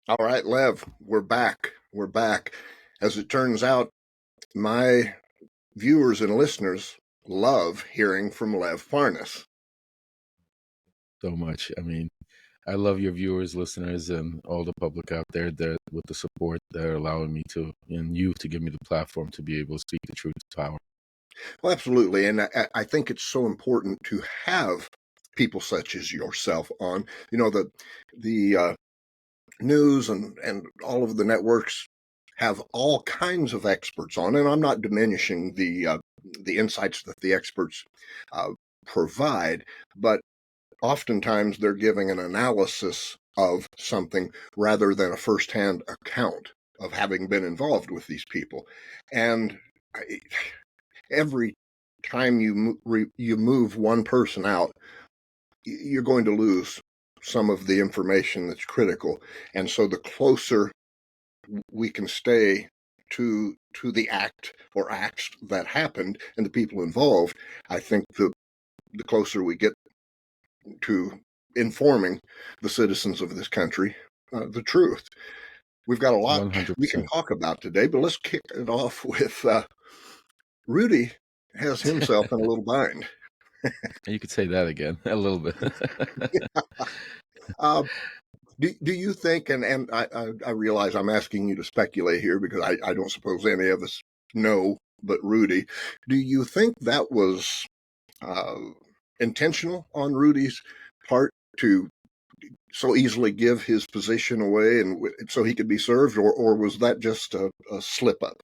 All right, Lev, we're back. We're back. As it turns out, my viewers and listeners love hearing from Lev Parnas. So much. I mean, I love your viewers, listeners, and all the public out there that with the support they're allowing me to, and you to give me the platform to be able to speak the truth to power. Well, absolutely. And I think it's so important to have people such as yourself on. The news and all of the networks have all kinds of experts on, and I'm not diminishing the insights that the experts uh, provide, but oftentimes they're giving an analysis of something rather than a firsthand account of having been involved with these people. And every time you move one person out, you're going to lose some of the information that's critical. And so the closer we can stay to the act or acts that happened and the people involved, I think the closer we get to informing the citizens of this country the truth. We've got a lot we can 100%. talk about today, but let's kick it off with Rudy has himself in a little bind. You could say that again a little bit. Uh, do you think, and I realize I'm asking you to speculate here because I don't suppose any of us know but Rudy, do you think that was uh, intentional on Rudy's part to so easily give his position away and so he could be served, or was that just a slip up?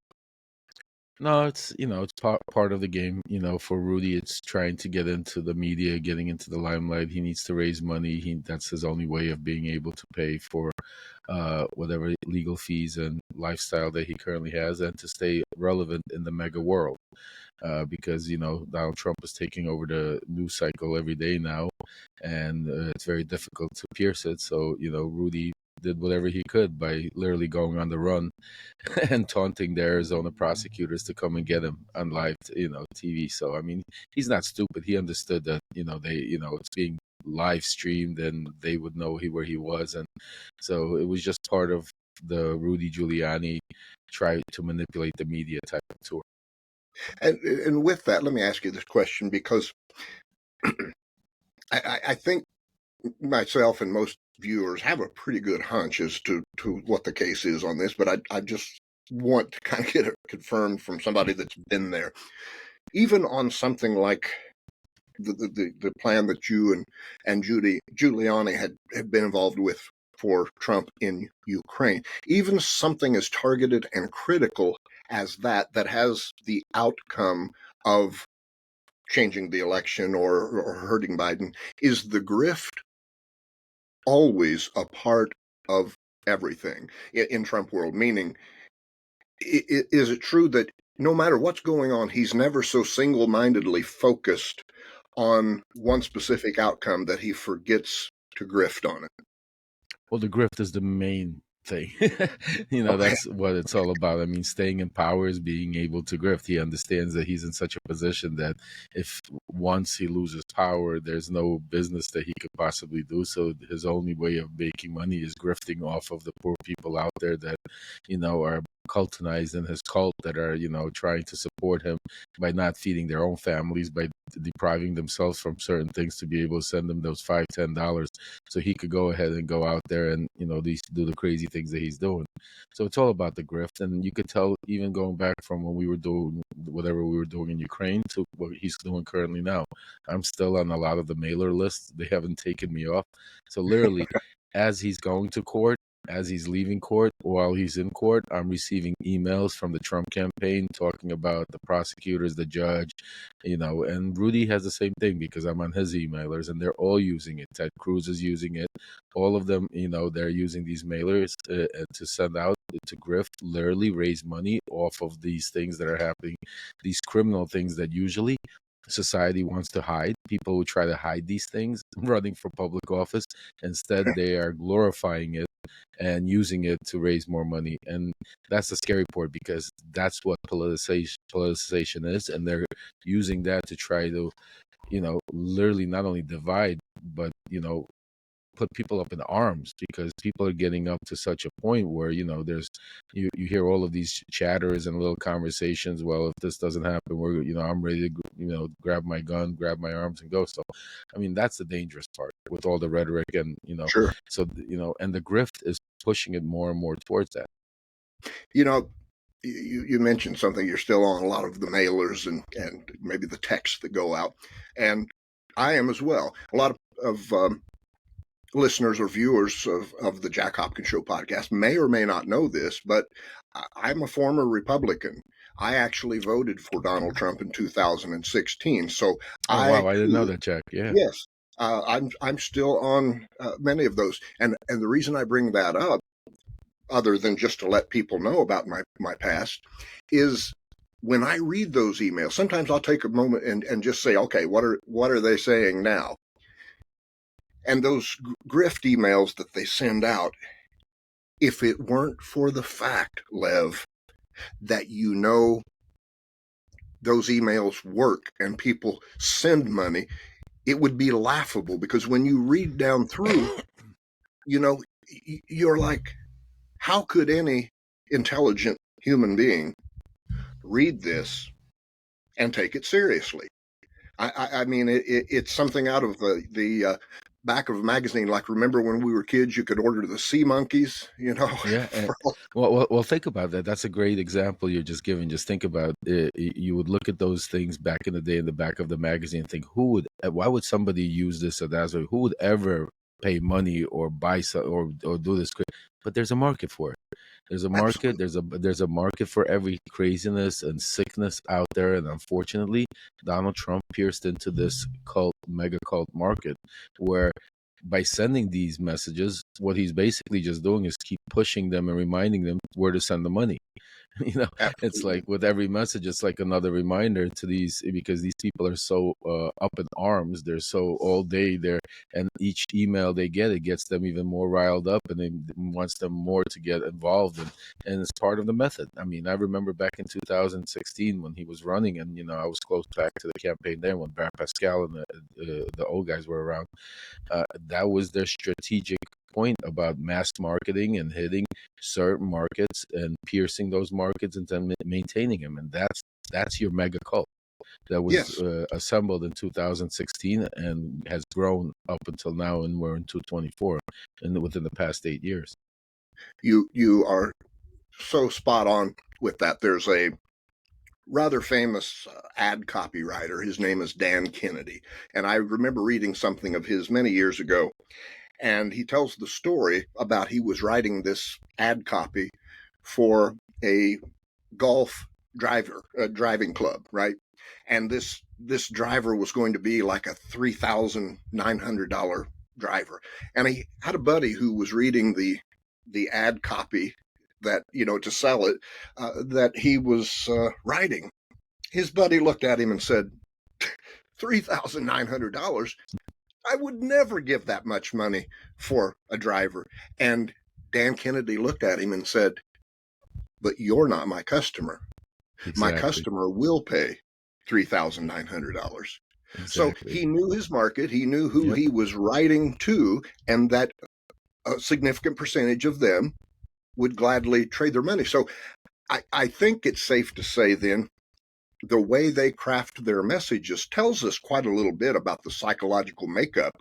No, it's part of the game. For Rudy, it's trying to get into the media, getting into the limelight. He needs to raise money. That's his only way of being able to pay for whatever legal fees and lifestyle that he currently has, and to stay relevant in the mega world. Because Donald Trump is taking over the news cycle every day now, and it's very difficult to pierce it. So Rudy did whatever he could by literally going on the run and taunting the Arizona prosecutors to come and get him on live, TV. So I mean, he's not stupid. He understood that it's being live streamed and they would know where he was, and so it was just part of the Rudy Giuliani try to manipulate the media type of tour. And with that, let me ask you this question because I think myself and most viewers have a pretty good hunch as to what the case is on this, but I just want to kind of get it confirmed from somebody that's been there. Even on something like the plan that you and Judy Giuliani had been involved with for Trump in Ukraine, even something as targeted and critical as that has the outcome of changing the election or hurting Biden, is the grift always a part of everything in Trump world? Meaning, is it true that no matter what's going on, he's never so single-mindedly focused on one specific outcome that he forgets to grift on it? Well, the grift is the main thing. Okay. That's what it's all about. I mean, staying in power is being able to grift. He understands that he's in such a position that if once he loses power, there's no business that he could possibly do. So his only way of making money is grifting off of the poor people out there that, are cultinized in his cult, that are, trying to support him by not feeding their own families, by depriving themselves from certain things to be able to send them those $5, $10 so he could go ahead and go out there and do the crazy things that he's doing. So it's all about the grift, and you could tell even going back from when we were doing whatever we were doing in Ukraine to what he's doing currently now. I'm still on a lot of the mailer lists. They haven't taken me off. So literally, as he's going to court, as he's leaving court, while he's in court, I'm receiving emails from the Trump campaign talking about the prosecutors, the judge, and Rudy has the same thing because I'm on his emailers and they're all using it. Ted Cruz is using it. All of them, they're using these mailers to send out to grift, literally raise money off of these things that are happening, these criminal things that usually society wants to hide. People who try to hide these things running for public office, instead they are glorifying it and using it to raise more money. And that's the scary part because that's what politicization is, and they're using that to try to literally not only divide but put people up in arms, because people are getting up to such a point where, there's you hear all of these chatters and little conversations. Well, if this doesn't happen, we're I'm ready to grab my gun, grab my arms, and go. So, I mean, that's the dangerous part with all the rhetoric, and Sure. so and the grift is pushing it more and more towards that. You know, you mentioned something. You're still on a lot of the mailers and maybe the texts that go out, and I am as well. A lot of listeners or viewers of the Jack Hopkins Show podcast may or may not know this, but I'm a former Republican. I actually voted for Donald Trump in 2016. So Oh wow, I didn't know that, Jack. Yeah. Yes, I'm still on many of those, and the reason I bring that up, other than just to let people know about my past, is when I read those emails, sometimes I'll take a moment and just say, okay, what are they saying now? And those grift emails that they send out, if it weren't for the fact, Lev, that those emails work and people send money, it would be laughable, because when you read down through, you're like, how could any intelligent human being read this and take it seriously? I mean, it's something out of the back of a magazine. Like, remember when we were kids, you could order the sea monkeys, Yeah. Well, think about that. That's a great example you're just giving. Just think about it. You would look at those things back in the day in the back of the magazine and think, why would somebody use this or that? Who would ever pay money or buy or do this? But there's a market for it. There's a market. Absolutely. There's a market for every craziness and sickness out there. And unfortunately, Donald Trump pierced into this mega cult market, where by sending these messages, what he's basically just doing is keep pushing them and reminding them where to send the money. It's Absolutely. like with every message, it's like another reminder to these, because these people are so up in arms. They're so all day there, and each email they get, it gets them even more riled up, and it wants them more to get involved, and it's part of the method. I mean, I remember back in 2016 when he was running, and I was close back to the campaign there when Brad Pascal and the old guys were around. That was their strategic point about mass marketing and hitting certain markets and piercing those markets and then maintaining them. And that's your mega cult that was Yes. assembled in 2016 and has grown up until now, and we're in 2024 and within the past 8 years. You are so spot on with that. There's a rather famous ad copywriter. His name is Dan Kennedy. And I remember reading something of his many years ago. And he tells the story about he was writing this ad copy for a golf driving club, right? And this driver was going to be like a $3,900 driver. And he had a buddy who was reading the ad copy that, to sell it, that he was writing. His buddy looked at him and said, $3,900? I would never give that much money for a driver. And Dan Kennedy looked at him and said, but you're not my customer. Exactly. My customer will pay $3,900. Exactly. So he knew his market. He knew who he was writing to, and that a significant percentage of them would gladly trade their money. So I think it's safe to say then, the way they craft their messages tells us quite a little bit about the psychological makeup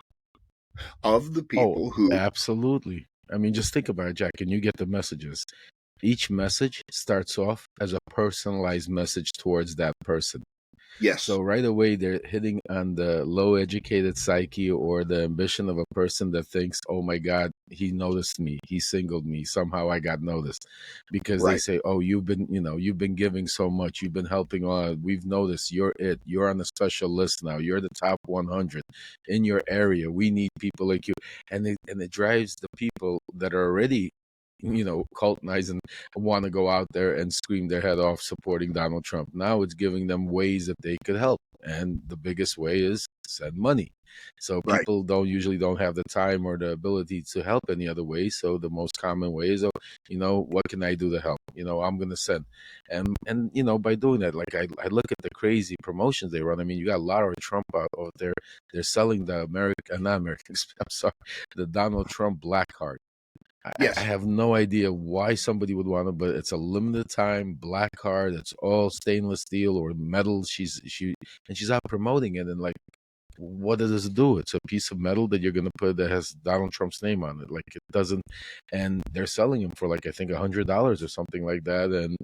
of the people who... Absolutely. I mean, just think about it, Jack, and you get the messages. Each message starts off as a personalized message towards that person. Yes. So right away, they're hitting on the low educated psyche or the ambition of a person that thinks, oh my God, he noticed me. He singled me. Somehow I got noticed, because they say, oh, you've been giving so much. You've been helping on. We've noticed you're it. You're on a special list now. You're the top 100 in your area. We need people like you. And it drives the people that are already cultized and want to go out there and scream their head off supporting Donald Trump. Now it's giving them ways that they could help. and the biggest way is send money. So Right. people don't have the time or the ability to help any other way. So the most common way is, oh, what can I do to help? I'm gonna send, and by doing that, like I look at the crazy promotions they run. I mean, you got Lara Trump out there. They're selling the not American. I'm sorry, the Donald Trump black card. I Yes. have no idea why somebody would want it, but it's a limited time black card. It's all stainless steel or metal. She's out promoting it, and like, what does this do? It's a piece of metal that you're gonna put that has Donald Trump's name on it. Like, it doesn't, and they're selling them for like, I think, $100 or something like that. And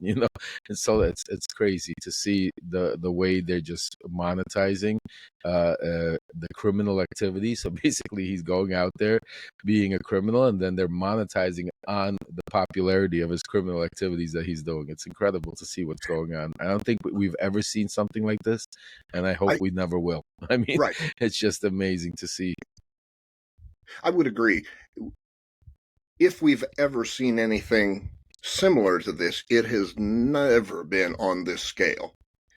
and so it's crazy to see the way they're just monetizing the criminal activity. So basically, he's going out there being a criminal, and then they're monetizing on the popularity of his criminal activities that he's doing. It's incredible to see what's going on. I don't think we've ever seen something like this, and I hope I we never will. I mean, right. it's just amazing to see. I would agree. If we've ever seen anything similar to this, it has never been on this scale.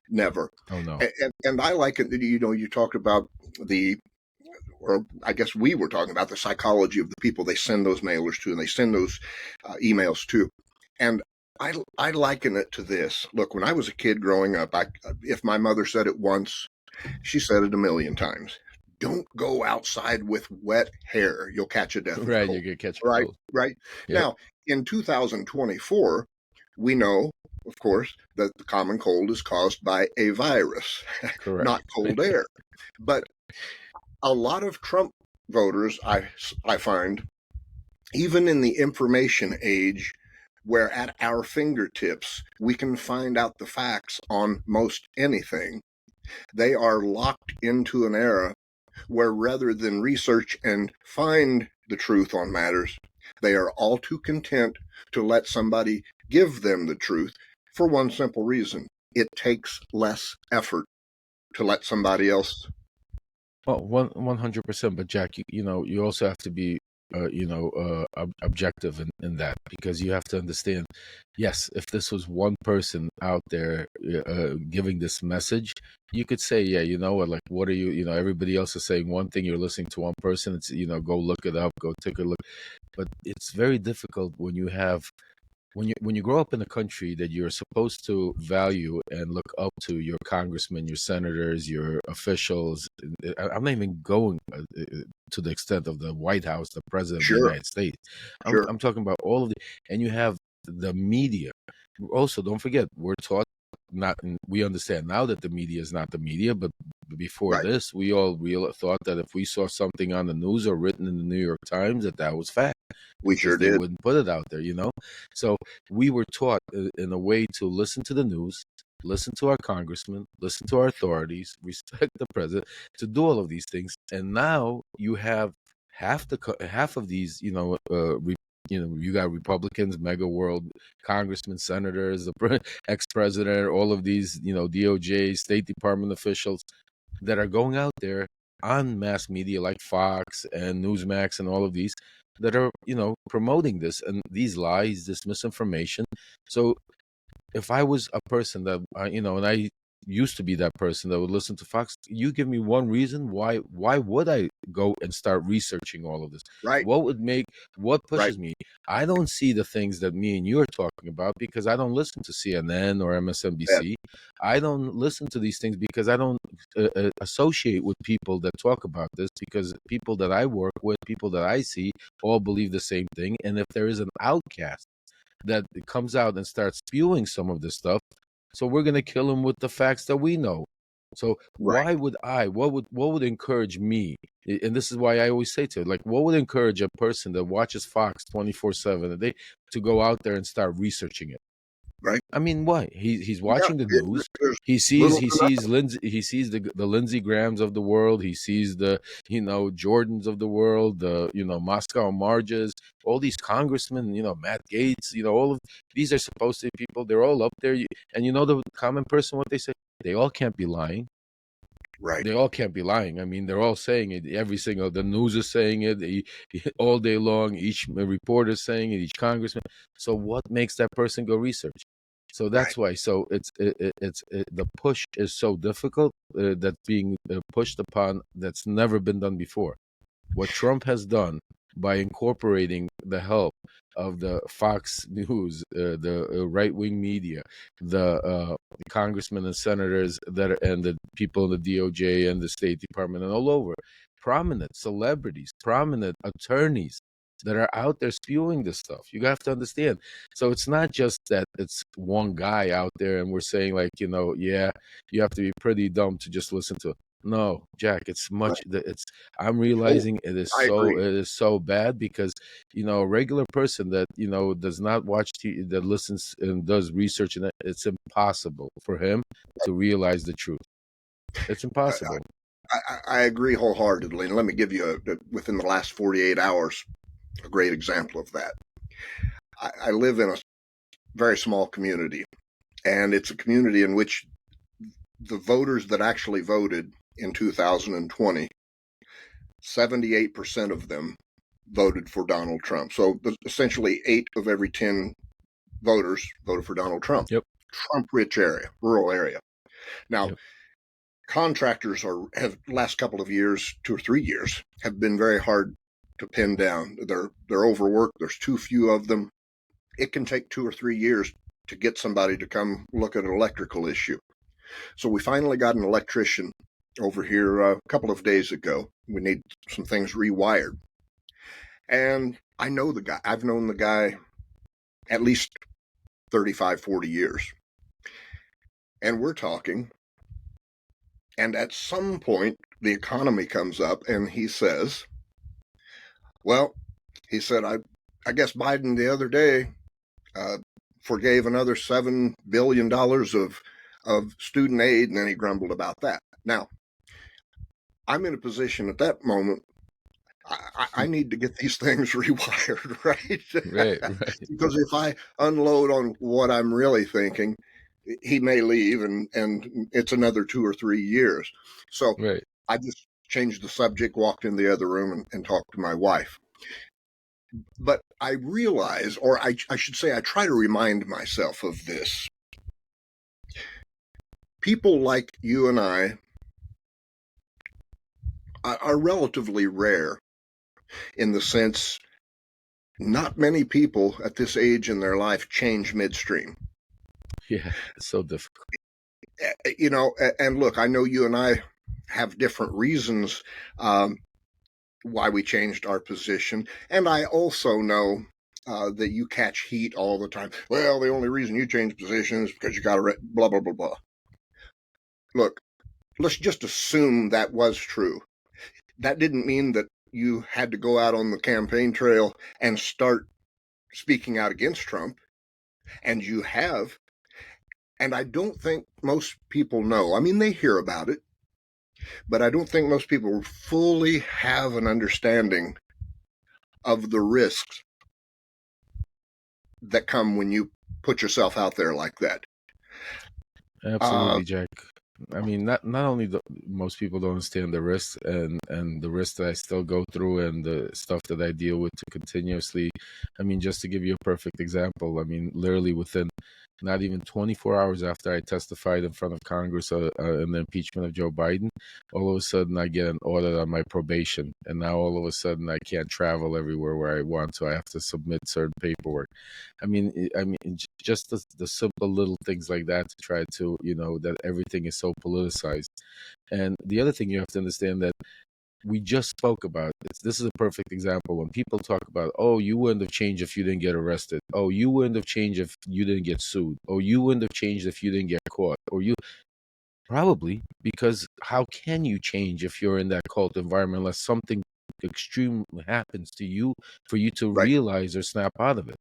Never. Oh no. And I like it. You talked about or I guess we were talking about the psychology of the people they send those mailers to and they send those emails to. And I liken it to this. Look, when I was a kid growing up, if my mother said it once, she said it a million times. Don't go outside with wet hair. You'll catch a death of Right, cold. you get catch a Right, cold. right. Yep. Now, in 2024, we know, of course, that the common cold is caused by a virus, Correct. not cold air. But a lot of Trump voters, I find, even in the information age, where at our fingertips we can find out the facts on most anything, they are locked into an era where rather than research and find the truth on matters, they are all too content to let somebody give them the truth for one simple reason. It takes less effort to let somebody else. Well, 100%. But Jack, you also have to be, objective in that, because you have to understand. Yes, if this was one person out there giving this message, you could say, yeah, you know what, like, what are you? Everybody else is saying one thing. You're listening to one person. It's go look it up, go take a look. But it's very difficult when you have when you grow up in a country that you're supposed to value and look up to your congressmen, your senators, your officials. I'm not even going to the extent of the White House, the president of the Sure, United States. sure, I'm talking about all of the, and you have the media. Also, don't forget, we're taught not. We understand now that the media is not the media, but before right. this, we all thought that if we saw something on the news or written in the New York Times, that was fact, We sure because they did. wouldn't put it out there. So we were taught in a way to listen to the news, listen to our congressmen, listen to our authorities, respect the president, to do all of these things. And now you have half of these, you got Republicans, mega world congressmen, senators, the ex-president, all of these, DOJ, State Department officials that are going out there on mass media like Fox and Newsmax and all of these that are, promoting this and these lies, this misinformation. So if I was a person that, and I used to be that person that would listen to Fox, you give me one reason why would I go and start researching all of this? Right, What right. pushes me? I don't see the things that me and you are talking about because I don't listen to CNN or Yeah, MSNBC. I don't listen to these things because I don't associate with people that talk about this, because people that I work with, people that I see, all believe the same thing. And if there is an outcast that comes out and starts spewing some of this stuff, so we're going to kill him with the facts that we know. So right, why would what would encourage me? And this is why I always say to it, like, what would encourage a person that watches Fox 24/7 a day to go out there and start researching it? right. I mean, why? He's Yeah, watching the news. there's He sees little he to sees Lindsey he sees the Lindsey Grahams of the world. He sees the Jordans of the world, the Moscow Marges, all these congressmen, Matt Gates, all of these are supposed to be people. They're all up there, and the common person, what they say, they all can't be lying. right, They all can't be lying. I mean, they're all saying it. The news is saying it all day long. Each reporter is saying it. Each congressman. So what makes that person go research? So right, that's why. So the push is so difficult, that's being pushed upon, that's never been done before. What Trump has done by incorporating the help of the Fox News, the right-wing media, the congressmen and senators that are, and the people in the DOJ and the State Department and all over, prominent celebrities, prominent attorneys that are out there spewing this stuff. You have to understand. So it's not just that it's one guy out there and we're saying like, yeah, you have to be pretty dumb to just listen to it. No, Jack, it's right. much. It's I'm Oh, realizing I agree. it is so bad because a regular person that does not watch TV, that listens and does research, and it's impossible for him to realize the truth. It's impossible. I agree wholeheartedly. And let me give you, within the last 48 hours, a great example of that. I live in a very small community, and it's a community in which the voters that actually voted in 2020, 78% of them voted for Donald Trump. So essentially 8 of every 10 voters voted for Donald Trump. Yep. Trump rich area, rural area. Now, Yep. contractors have last couple of years, 2 or 3 years, have been very hard to pin down. They're overworked. There's too few of them. It can take 2 or 3 years to get somebody to come look at an electrical issue. So we finally got an electrician over here a couple of days ago. We need some things rewired. And I know the guy. I've known the guy at least 35, 40 years. And we're talking. And at some point, the economy comes up and he says, well, he said, I guess Biden the other day forgave another $7 billion of student aid, and then he grumbled about that. Now, I'm in a position at that moment, I need to get these things rewired, Right. right? Right. Because if I unload on what I'm really thinking, he may leave, and it's another 2 or 3 years. So Right. I just changed the subject, walked in the other room, and talked to my wife. But I realize, or I should say, I try to remind myself of this. People like you and I are relatively rare, in the sense not many people at this age in their life change midstream. Yeah. It's so difficult. And look, I know you and I have different reasons why we changed our position. And I also know that you catch heat all the time. Well, the only reason you changed positions is because you got a blah, blah, blah, blah. Look, let's just assume that was true. That didn't mean that you had to go out on the campaign trail and start speaking out against Trump. And you have. And I don't think most people know. I mean, they hear about it, but I don't think most people fully have an understanding of the risks that come when you put yourself out there like that. Absolutely, Jack. I mean, not only most people don't understand the risks and the risks that I still go through and the stuff that I deal with continuously. I mean, just to give you a perfect example, I mean, literally within not even 24 hours after I testified in front of Congress in the impeachment of Joe Biden, all of a sudden I get an audit on my probation, and now all of a sudden I can't travel everywhere where I want to. I have to submit certain paperwork. Just the simple little things like that to try to, that everything is so politicized. And the other thing you have to understand that we just spoke about, this is a perfect example when people talk about, oh, you wouldn't have changed if you didn't get arrested. Oh, you wouldn't have changed if you didn't get sued. Oh, you wouldn't have changed if you didn't get caught. Or you probably, because how can you change if you're in that cult environment unless something extreme happens to you for you to Right, realize or snap out of it?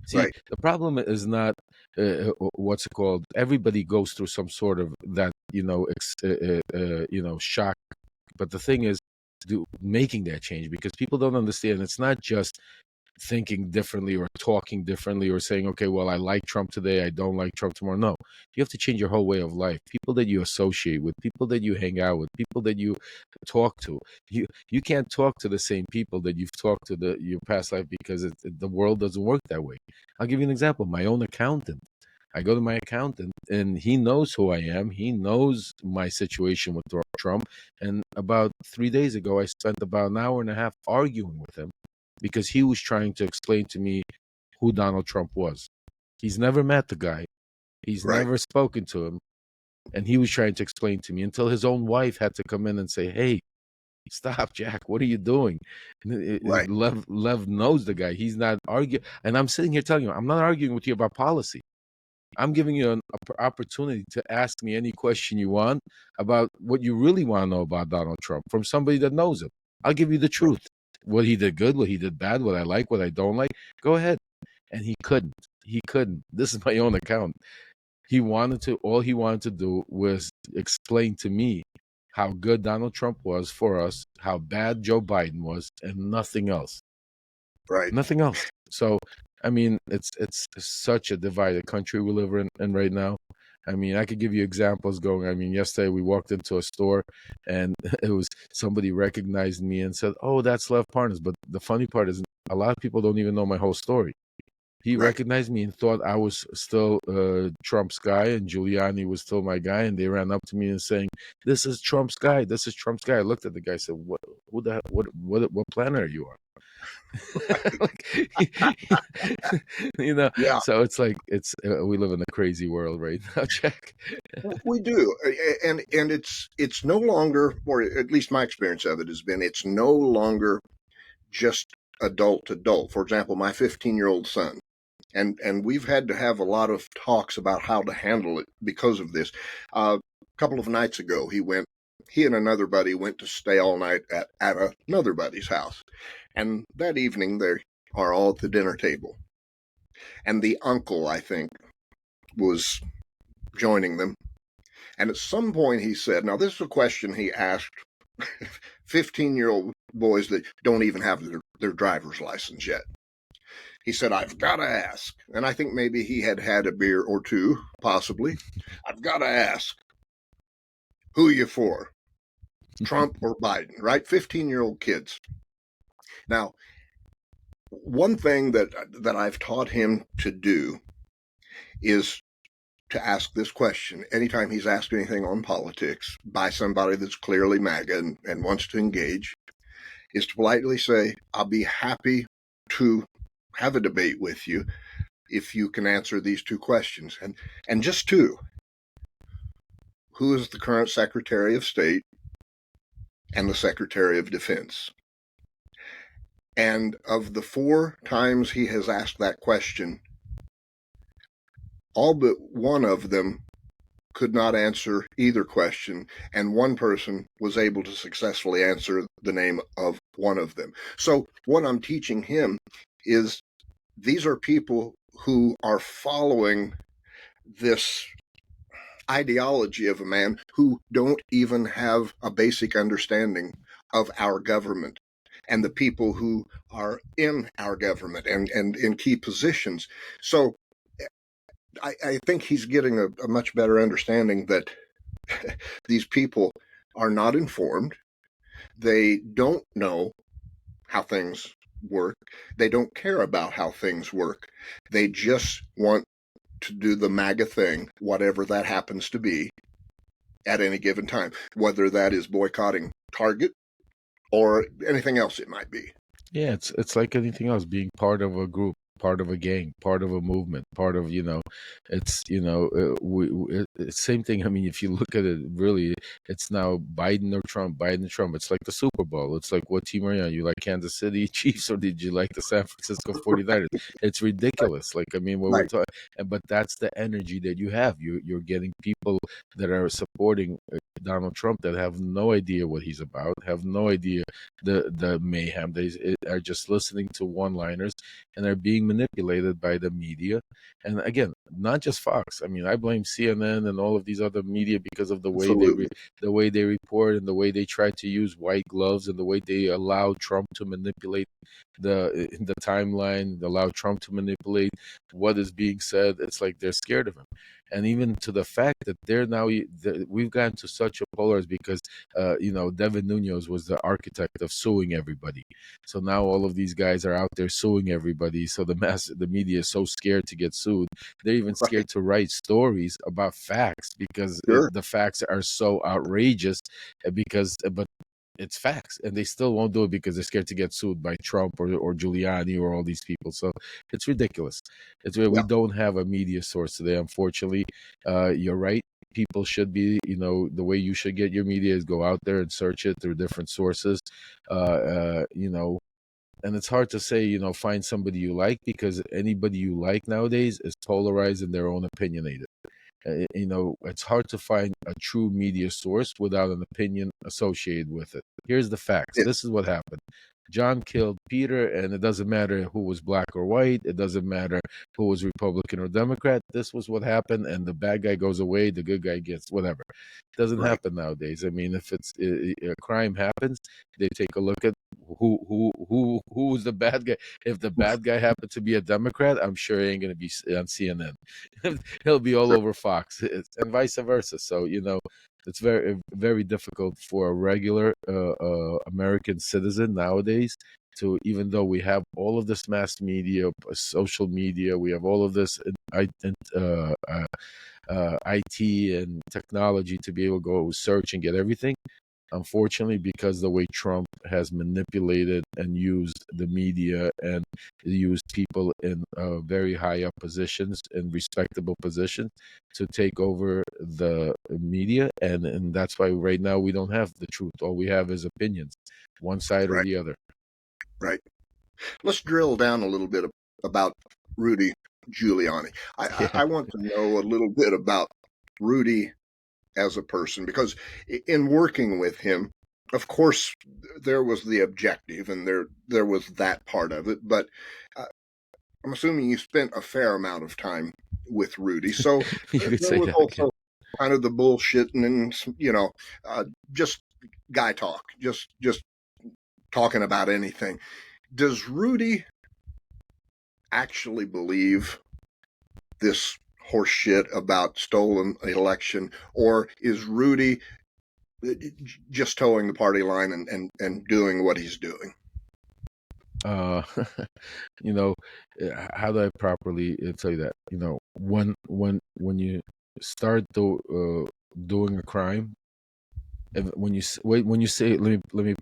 See, right, the problem is not what's it called. Everybody goes through some sort of that, shock. But the thing is, making that change, because people don't understand. It's not just thinking differently or talking differently or saying, okay, well, I like Trump today, I don't like Trump tomorrow. No, you have to change your whole way of life. People that you associate with, people that you hang out with, people that you talk to. You can't talk to the same people that you've talked to your past life, because the world doesn't work that way. I'll give you an example. My own accountant. I go to my accountant, and he knows who I am. He knows my situation with Trump. And about 3 days ago, I spent about an hour and a half arguing with him because he was trying to explain to me who Donald Trump was. He's never met the guy. He's Right. never spoken to him. And he was trying to explain to me until his own wife had to come in and say, hey, stop, Jack. What are you doing? Right. Lev knows the guy. He's not arguing. And I'm sitting here telling you, I'm not arguing with you about policy. I'm giving you an opportunity to ask me any question you want about what you really want to know about Donald Trump from somebody that knows him. I'll give you the truth. What he did good, what he did bad, what I like, what I don't like. Go ahead. And he couldn't. He couldn't. This is my own account. All he wanted to do was explain to me how good Donald Trump was for us, how bad Joe Biden was, and nothing else. Right. Nothing else. So, I mean, it's such a divided country we live in right now. I mean, I could give you examples going. I mean, yesterday we walked into a store and it was somebody recognized me and said, "Oh, that's Lev Parnas." But the funny part is a lot of people don't even know my whole story. He recognized me and thought I was still Trump's guy and Giuliani was still my guy. And they ran up to me and saying, "This is Trump's guy. This is Trump's guy." I looked at the guy and said, what planet are you on? Like, Yeah. so it's like we live in a crazy world right now, Jack. We do, and it's no longer, or at least my experience of it has been, it's no longer just adult to adult. For example, my 15-year-old son, and we've had to have a lot of talks about how to handle it because of this. A couple of nights ago, he and another buddy went to stay all night at another buddy's house, and that evening they are all at the dinner table, and the uncle, I think, was joining them. And at some point he said, now this is a question he asked 15-year-old boys that don't even have their driver's license yet. He said, I've got to ask. And I think maybe he had had a beer or two, possibly. I've got to ask, who are you for? Trump or Biden, right? 15-year-old kids. Now, one thing that I've taught him to do is to ask this question anytime he's asked anything on politics by somebody that's clearly MAGA and wants to engage, is to politely say, I'll be happy to have a debate with you if you can answer these two questions. And just two. Who is the current Secretary of State and the Secretary of Defense? And of the 4 times he has asked that question, all but one of them could not answer either question, and one person was able to successfully answer the name of one of them. So what I'm teaching him is these are people who are following this ideology of a man who don't even have a basic understanding of our government and the people who are in our government and in key positions. So I think he's getting a much better understanding that these people are not informed. They don't know how things work. They don't care about how things work. They just want to do the MAGA thing, whatever that happens to be, at any given time, whether that is boycotting Target or anything else it might be. Yeah, it's like anything else, being part of a group, part of a gang, part of a movement, part of, it's, same thing. I mean, if you look at it, really, it's now Biden or Trump, Biden or Trump. It's like the Super Bowl. It's like, what team are you on? You like Kansas City Chiefs or did you like the San Francisco 49ers? It's ridiculous. Like, I mean, what we're talking, but that's the energy that you have. You're getting people that are supporting Donald Trump that have no idea what he's about, have no idea the mayhem. They are just listening to one-liners and are being manipulated by the media. And again, not just Fox. I mean, I blame CNN and all of these other media because of the way the way they report and the way they try to use white gloves and the way they allow Trump to manipulate the timeline, allow Trump to manipulate what is being said. It's like they're scared of him. And even to the fact that we've gotten to such a polarization because, Devin Nunes was the architect of suing everybody. So now all of these guys are out there suing everybody. So the media is so scared to get sued. They're even scared to write stories about facts because Sure. the facts are so outrageous. But it's facts, and they still won't do it because they're scared to get sued by Trump or Giuliani or all these people. So it's ridiculous. It's where we Yeah. don't have a media source today, unfortunately. You're right. People should be, the way you should get your media is go out there and search it through different sources. And it's hard to say, find somebody you like, because anybody you like nowadays is polarized and their own opinionated. It's hard to find a true media source without an opinion associated with it. Here's the facts. Yeah. This is what happened. John killed Peter, and it doesn't matter who was black or white. It doesn't matter who was Republican or Democrat. This was what happened, and the bad guy goes away, the good guy gets whatever. It doesn't Right. happen nowadays. I mean, if it's a crime happens, they take a look at who was the bad guy. If the bad guy happened to be a Democrat, I'm sure he ain't going to be on CNN. He'll be all over Fox, and vice versa. So it's very, very difficult for a regular American citizen nowadays to, even though we have all of this mass media, social media, we have all of this IT and technology to be able to go search and get everything. Unfortunately, because the way Trump has manipulated and used the media and used people in very high up positions and respectable positions to take over the media, and that's why right now we don't have the truth. All we have is opinions, one side or Right. the other. Right. Let's drill down a little bit about Rudy Giuliani. Yeah. I want to know a little bit about Rudy as a person, because in working with him, of course, there was the objective and there was that part of it, but uh, I'm assuming you spent a fair amount of time with Rudy, so You could there say was that again. also kind of the bullshitting and just guy talk, just talking about anything. Does Rudy actually believe this horse shit about stolen election, or is Rudy just towing the party line and doing what he's doing? uh you know how do I properly tell you that? When you start doing a crime, when you say, let me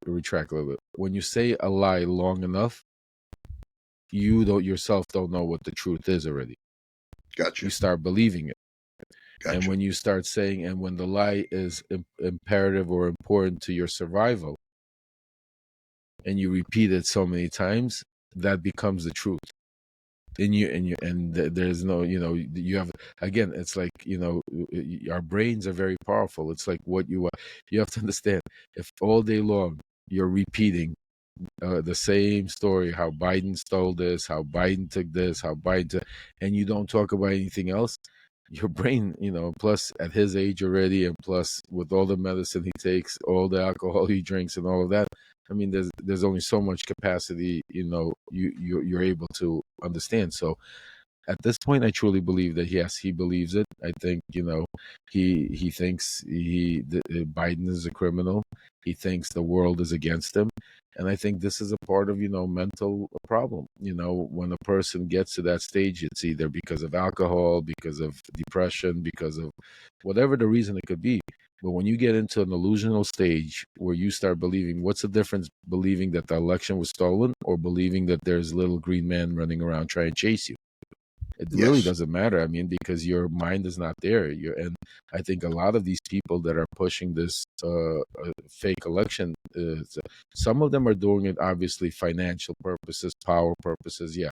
retract a little bit. When you say a lie long enough, you don't yourself don't know what the truth is already. Gotcha. You start believing it. And Gotcha. when you start saying, and when the lie is imperative or important to your survival, and you repeat it so many times, that becomes the truth. There's no, you have, again, it's like, our brains are very powerful. It's like what you have to understand. If all day long you're repeating the same story, how Biden stole this, how Biden took this, how Biden took, and you don't talk about anything else, your brain, plus at his age already, and plus with all the medicine he takes, all the alcohol he drinks, and all of that. I mean, there's only so much capacity, you're able to understand. So at this point, I truly believe that yes, he believes it. I think he thinks Biden is a criminal. He thinks the world is against him, and I think this is a part of mental problem. When a person gets to that stage, it's either because of alcohol, because of depression, because of whatever the reason it could be. But when you get into an illusional stage where you start believing, what's the difference believing that the election was stolen or believing that there's a little green man running around trying to chase you? It really Yes. doesn't matter. I mean, because your mind is not there. And I think a lot of these people that are pushing this fake election, some of them are doing it obviously financial purposes, power purposes, yeah.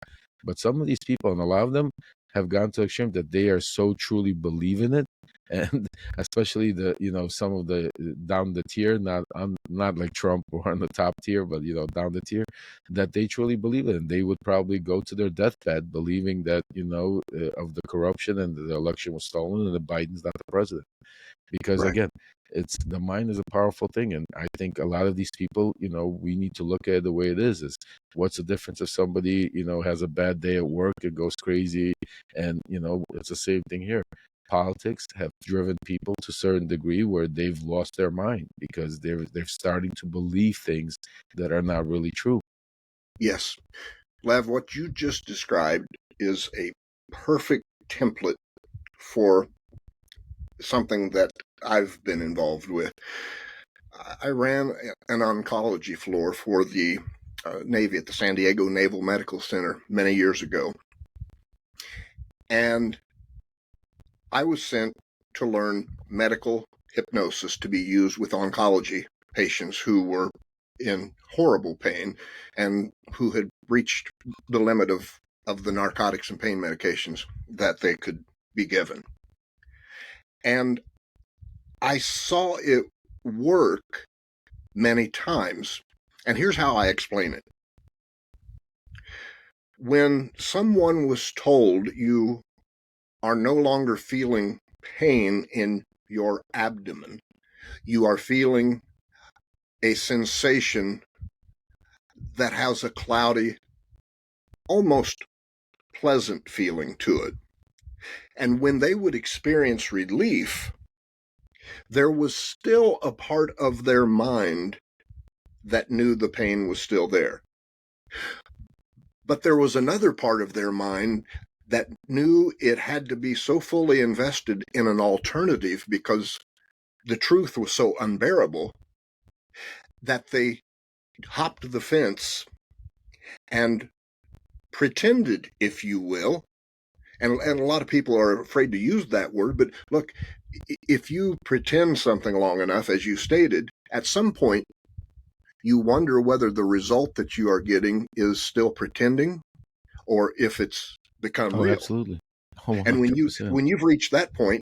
But some of these people, and a lot of them, have gone to extreme that they are so truly believe in it, and especially some of the down the tier, not like Trump or on the top tier, but down the tier, that they truly believe it, and they would probably go to their deathbed believing that of the corruption and the election was stolen and that Biden's not the president. Because Right. again, it's the mind is a powerful thing, and I think a lot of these people, we need to look at it the way it is what's the difference if somebody has a bad day at work and goes crazy, and it's the same thing here. Politics have driven people to a certain degree where they've lost their mind because they're starting to believe things that are not really true. Yes. Lev, what you just described is a perfect template for something that I've been involved with. I ran an oncology floor for the Navy at the San Diego Naval Medical Center many years ago. And I was sent to learn medical hypnosis to be used with oncology patients who were in horrible pain and who had reached the limit of the narcotics and pain medications that they could be given. And I saw it work many times. And here's how I explain it. When someone was told you are no longer feeling pain in your abdomen, you are feeling a sensation that has a cloudy, almost pleasant feeling to it. And when they would experience relief, there was still a part of their mind that knew the pain was still there. But there was another part of their mind that knew it had to be so fully invested in an alternative because the truth was so unbearable that they hopped the fence and pretended, if you will, and a lot of people are afraid to use that word, but look, if you pretend something long enough, as you stated, at some point you wonder whether the result that you are getting is still pretending or if it's become Oh, real. absolutely. Oh, And 100%. when you've reached that point,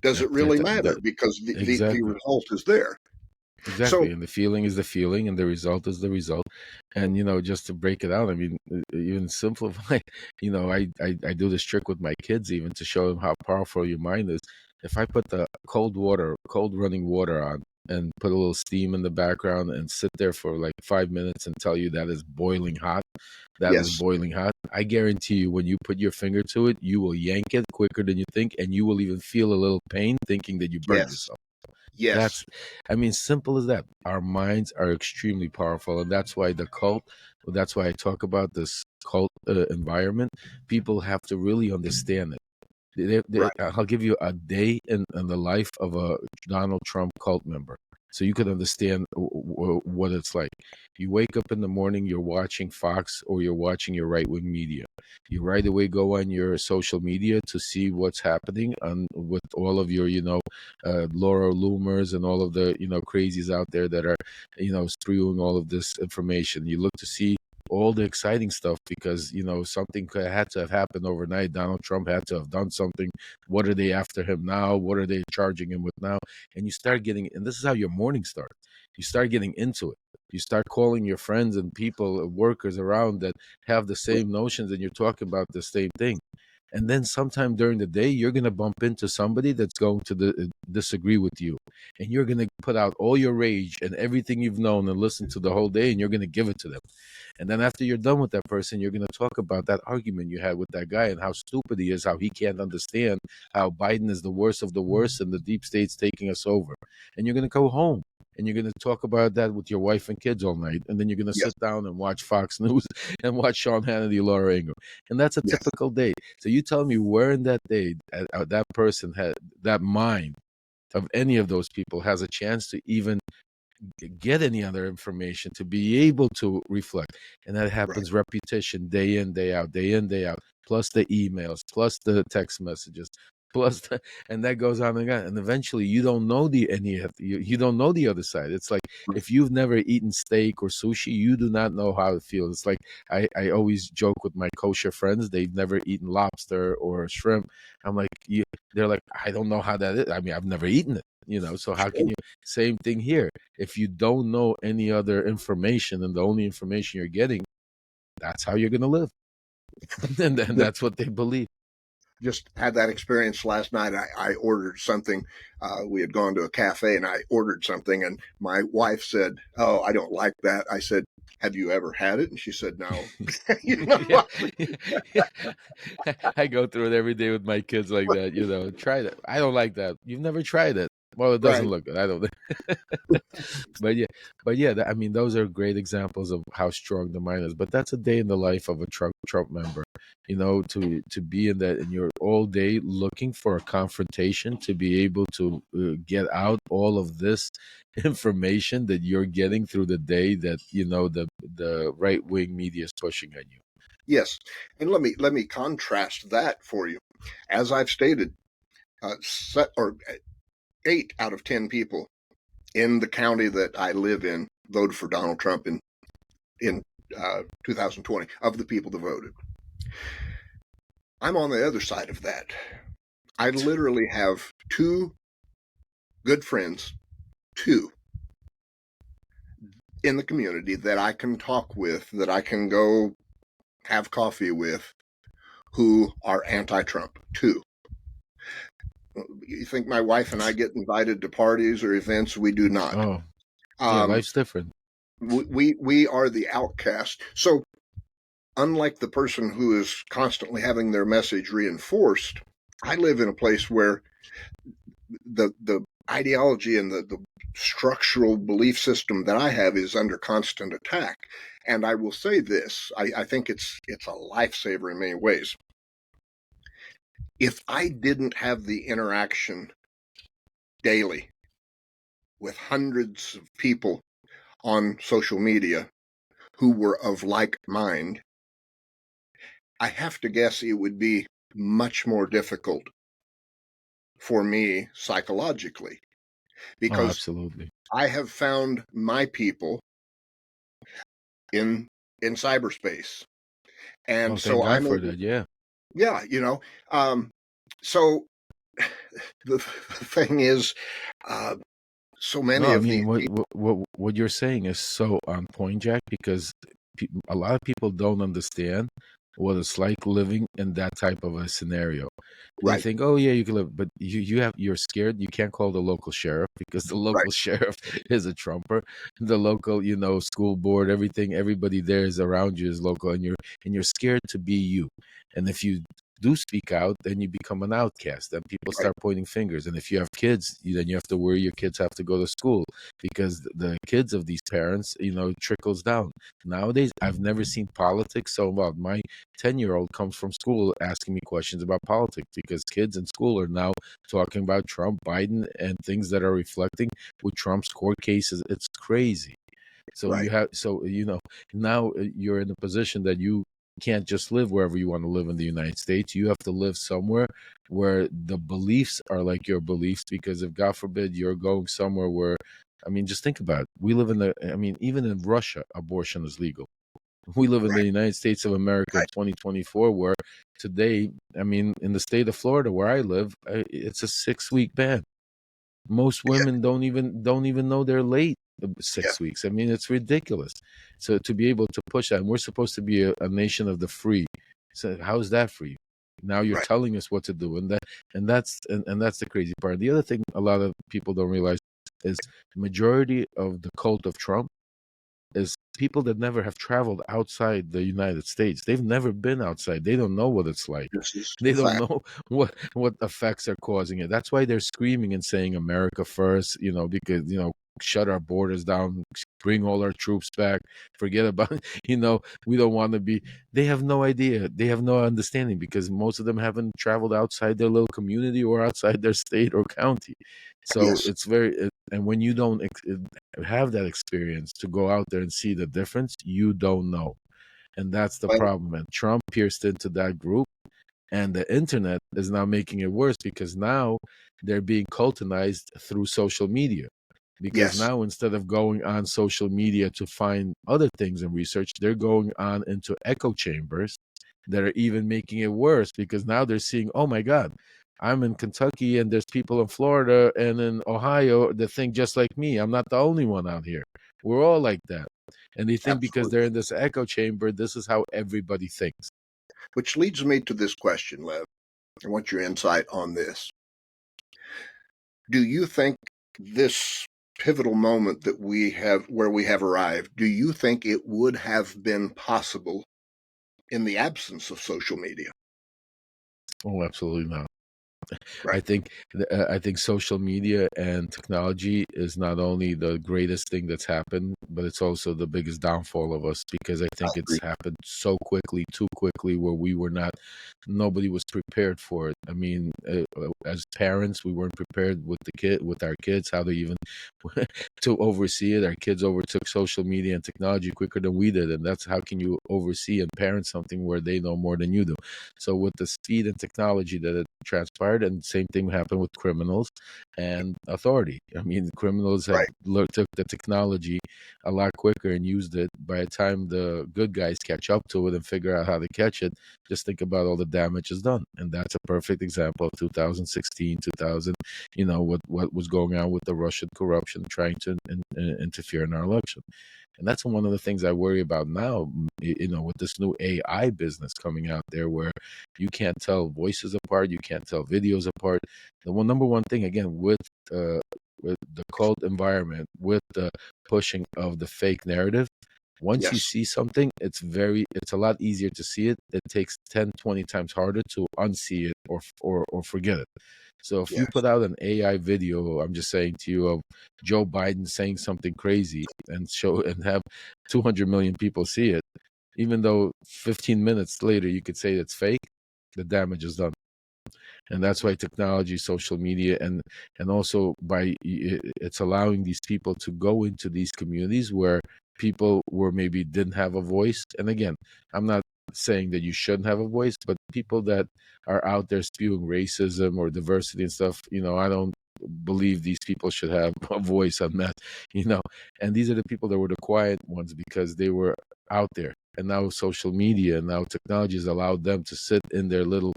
does it really matter? Because the Exactly. result is there. Exactly. So, And the feeling is the feeling and the result is the result. And, you know, just to break it out, I mean, even simplify, you know, I do this trick with my kids even to show them how powerful your mind is. If I put the cold running water on and put a little steam in the background and sit there for like 5 minutes and tell you that is boiling hot, yes, I guarantee you when you put your finger to it, you will yank it quicker than you think. And you will even feel a little pain thinking that you burned yes, yourself. yes, That's, I mean, simple as that. Our minds are extremely powerful, and that's why that's why I talk about this cult environment. People have to really understand it. right, I'll give you a day in the life of a Donald Trump cult member, so you could understand what it's like. You wake up in the morning, you're watching Fox or you're watching your right wing media. You right away go on your social media to see what's happening on with all of your, Laura Loomers and all of the, crazies out there that are, spewing all of this information. You look to see all the exciting stuff because something had to have happened overnight. Donald Trump had to have done something. What are they after him now? What are they charging him with now? And you start getting, and this is how your morning starts. You start getting into it. You start calling your friends and people, workers around that have the same notions, and you're talking about the same thing. And then sometime during the day, you're going to bump into somebody that's going to disagree with you. And you're going to put out all your rage and everything you've known and listened to the whole day, and you're going to give it to them. And then after you're done with that person, you're going to talk about that argument you had with that guy and how stupid he is, how he can't understand how Biden is the worst of the worst and the deep state's taking us over. And you're going to go home and you're going to talk about that with your wife and kids all night. And then you're going to yes, sit down and watch Fox News and watch Sean Hannity, Laura Ingraham. And that's a yes, typical day. So you tell me where in that day that person had that mind of any of those people has a chance to even get any other information to be able to reflect. And that right, happens repetition day in, day out, day in, day out, plus the emails, plus the text messages, and that goes on and on. And eventually you don't know you don't know the other side. It's like if you've never eaten steak or sushi, you do not know how it feels. It's like I always joke with my kosher friends, they've never eaten lobster or shrimp. I'm like, they're like, I don't know how that is. I mean, I've never eaten it. So how can you? Same thing here. If you don't know any other information and the only information you're getting, that's how you're going to live. And that's what they believe. just had that experience last night. I ordered something. We had gone to a cafe and I ordered something, and my wife said, "Oh, I don't like that." I said, "Have you ever had it?" And she said, "No." Yeah. I go through it every day with my kids like that. Try that. I don't like that. You've never tried it. Well, it doesn't Right. look good. I don't. But yeah, I mean, those are great examples of how strong the mind is. But that's a day in the life of a Trump member. You know, to be in that, and you're all day looking for a confrontation to be able to get out all of this information that you're getting through the day that the right wing media is pushing at you. Yes. And let me contrast that for you. As I've stated, or 8 out of 10 people in the county that I live in voted for Donald Trump in 2020 of the people that voted. I'm on the other side of that. I literally have two good friends, two in the community that I can talk with, that I can go have coffee with, who are anti-Trump. Two. You think my wife and I get invited to parties or events? We do not. Oh, yeah, Um, life's different. we are the outcast. So unlike the person who is constantly having their message reinforced, I live in a place where the ideology and the structural belief system that I have is under constant attack. And I will say this: I think it's a lifesaver in many ways. If I didn't have the interaction daily with hundreds of people on social media who were of like mind, I have to guess it would be much more difficult for me psychologically, Oh, because absolutely. I have found my people in cyberspace. Oh, And thank so God I'm for able, that. Yeah. yeah, so the thing is, uh, so No, many I of mean these people, what you're saying is so on point, Jack, because a lot of people don't understand what it's like living in that type of a scenario. They right, think, "Oh yeah, you can live," but you're scared. You can't call the local sheriff because the right, local sheriff is a Trumper. The local, school board, everything, everybody there is around you is local, and you're scared to be you. And if you do speak out, then you become an outcast. Then people right, start pointing fingers. And if you have kids, then you have to worry your kids have to go to school because the kids of these parents, trickles down. Nowadays, I've never seen politics so well. My 10-year-old comes from school asking me questions about politics because kids in school are now talking about Trump, Biden, and things that are reflecting with Trump's court cases. It's crazy. So right. now you're in a position that you can't just live wherever you want to live in the United States. You have to live somewhere where the beliefs are like your beliefs, because if God forbid you're going somewhere where, I mean, just think about it. We live even in Russia, abortion is legal. We live in the Right, United States of America in right. 2024, where today, I mean, in the state of Florida where I live, it's a 6-week ban. Most Yeah, women don't even know they're late yeah, 6 weeks. I mean, it's ridiculous. So to be able to push that, and we're supposed to be a nation of the free. So how's that for you? Now you're right. telling us what to do, and that's the crazy part. The other thing a lot of people don't realize is majority of the cult of Trump is people that never have traveled outside the United States. They've never been outside. They don't know what it's like. This is They a don't fact. know what effects are causing it. That's why they're screaming and saying America first, because shut our borders down, bring all our troops back, forget about we don't want to be. They have no idea. They have no understanding because most of them haven't traveled outside their little community or outside their state or county. So Yes, it's and when you don't have that experience to go out there and see the difference, you don't know. And that's the well, problem. And Trump pierced into that group, and the internet is now making it worse because now they're being cultized through social media. Because yes, now instead of going on social media to find other things and research, they're going on into echo chambers that are even making it worse because now they're seeing, oh my God, I'm in Kentucky and there's people in Florida and in Ohio that think just like me. I'm not the only one out here. We're all like that. And they think because they're absolutely. in this echo chamber, this is how everybody thinks. Which leads me to this question, Lev. I want your insight on this. Do you think this pivotal moment that we have, where we have arrived, do you think it would have been possible in the absence of social media? Oh, absolutely not. I Right. think I think social media and technology is not only the greatest thing that's happened, but it's also the biggest downfall of us, because I I think it's agree. happened so quickly, too quickly, where we were not, nobody was prepared for it. I mean, as parents, we weren't prepared with our kids, how to even to oversee it. Our kids overtook social media and technology quicker than we did, and that's how can you oversee and parent something where they know more than you do. So with the speed and technology that it transpired, and same thing happened with criminals and authority. I mean, criminals had Right. took the technology a lot quicker and used it. By the time the good guys catch up to it and figure out how to catch it, just think about all the damage is done. And that's a perfect example of 2016, 2000. You know what was going on with the Russian corruption trying to interfere in our election. And that's one of the things I worry about now, you know, with this new AI business coming out there, where you can't tell voices apart, you can't tell videos apart. The number one thing, again, with the cult environment, with the pushing of the fake narrative, once you Yes. see something, it's a lot easier to see it. It takes 10, 20 times harder to unsee it or forget it. So if you Yes. put out an AI video, I'm just saying to you, of Joe Biden saying something crazy and have 200 million people see it, even though 15 minutes later you could say it's fake, the damage is done. And that's why technology, social media, and also it's allowing these people to go into these communities where people were maybe didn't have a voice. And again, I'm not saying that you shouldn't have a voice, but people that are out there spewing racism or diversity and stuff, you know, I don't believe these people should have a voice on that, you know. And these are the people that were the quiet ones because they were out there. And now social media and now technology has allowed them to sit in their little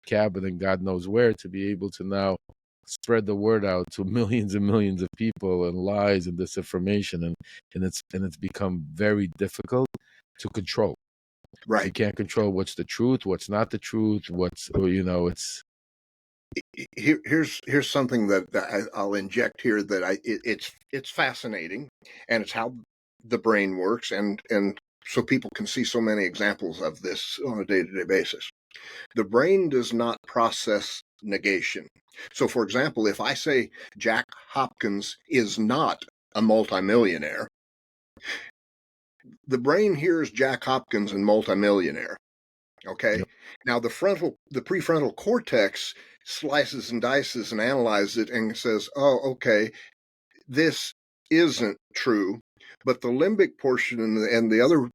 cabin and God knows where to be able to now spread the word out to millions and millions of people, and lies and disinformation, and it's become very difficult to control. You Right. can't control what's the truth, what's not the truth, what's, you know, it's Here's something that I'll inject here that it's fascinating, and it's how the brain works, and so people can see so many examples of this on a day-to-day basis. The brain does not process negation. So, for example, if I say Jack Hopkins is not a multimillionaire, the brain hears Jack Hopkins and multimillionaire. Okay. yep. Now the prefrontal cortex slices and dices and analyzes it and says, "Oh, okay, this isn't true." But the limbic portion and the other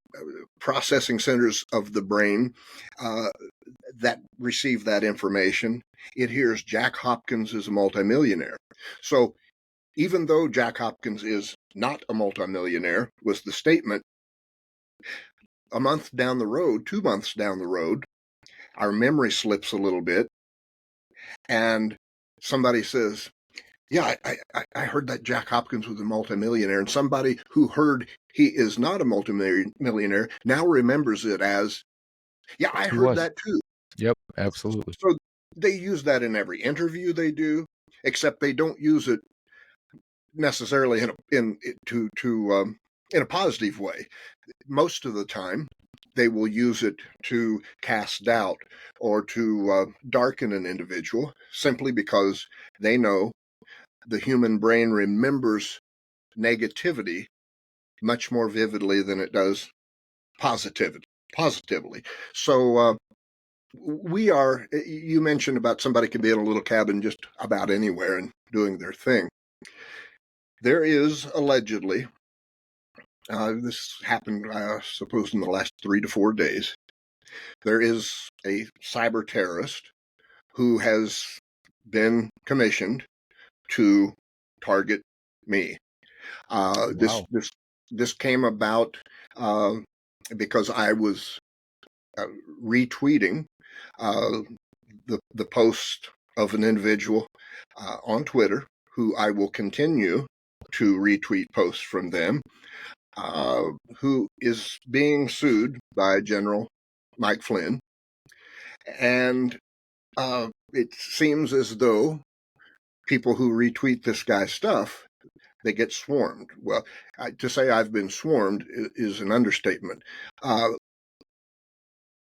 processing centers of the brain uh, that receive that information, it hears Jack Hopkins is a multimillionaire. So even though Jack Hopkins is not a multimillionaire, was the statement, a month down the road, 2 months down the road, our memory slips a little bit, and somebody says, "Yeah, I heard that Jack Hopkins was a multimillionaire," and somebody who heard he is not a multimillionaire now remembers it as, "Yeah, I He heard was. that too." Yep, absolutely. So they use that in every interview they do, except they don't use it necessarily in a positive way. Most of the time, they will use it to cast doubt or to darken an individual simply because they know the human brain remembers negativity much more vividly than it does positively. So you mentioned about somebody could be in a little cabin just about anywhere and doing their thing. There is allegedly, this happened, I suppose, in the last 3 to 4 days. There is a cyber terrorist who has been commissioned to target me. Uh, this Wow. this this came about uh, because I was uh, retweeting uh, the post of an individual on Twitter, who I will continue to retweet posts from them, who is being sued by General Mike Flynn. And it seems as though people who retweet this guy's stuff, they get swarmed. Well, to say I've been swarmed is an understatement. Uh,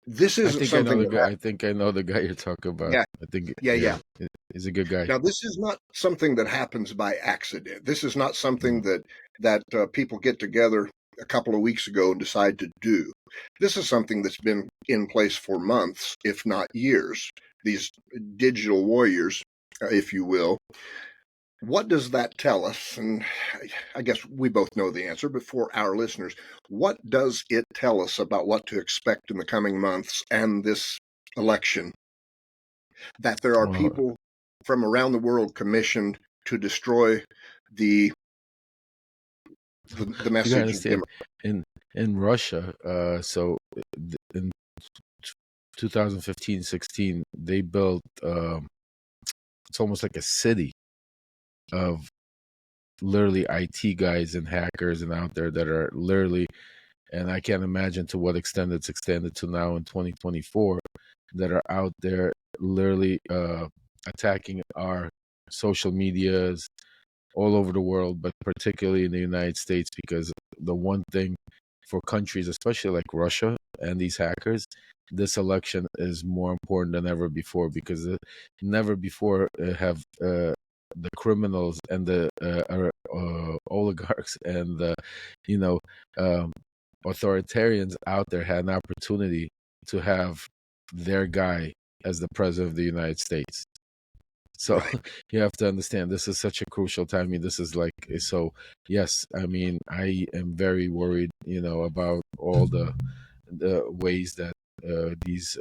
this I isn't think I know something the that guy. I think I know the guy you're talking about. yeah, I think, Yeah. he's a good guy. Now, this is not something that happens by accident. This is not something that people get together a couple of weeks ago and decide to do. This is something that's been in place for months, if not years. These digital warriors, if you will. What does that tell us? And I guess we both know the answer, but for our listeners, what does it tell us about what to expect in the coming months and this election? That there are Well, people from around the world commissioned to destroy the the you gotta message of understand, in Russia, in 2015-16, they built, it's almost like a city of literally IT guys and hackers and out there that are literally, and I can't imagine to what extent it's extended to now in 2024, that are out there literally attacking our social medias all over the world, but particularly in the United States, because the one thing for countries, especially like Russia and these hackers, this election is more important than ever before, because never before have the criminals and the oligarchs and the, you know, um, authoritarians out there had an opportunity to have their guy as the president of the United States. So right. you have to understand, this is such a crucial time. I mean, this is like, so yes, I mean, I am very worried, about all the ways that these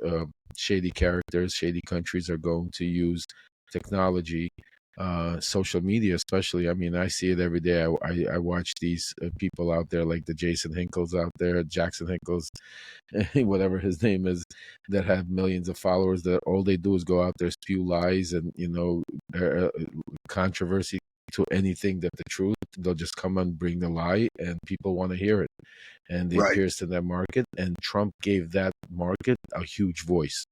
shady characters, shady countries are going to use technology, social media especially. I mean, I see it every day. I watch these people out there like the Jason Hinkles out there, Jackson Hinkles, whatever his name is, that have millions of followers, that all they do is go out there, spew lies and, controversy to anything that the truth. They'll just come and bring the lie, and people want to hear it. And they Right. pierced in that market, and Trump gave that market a huge voice.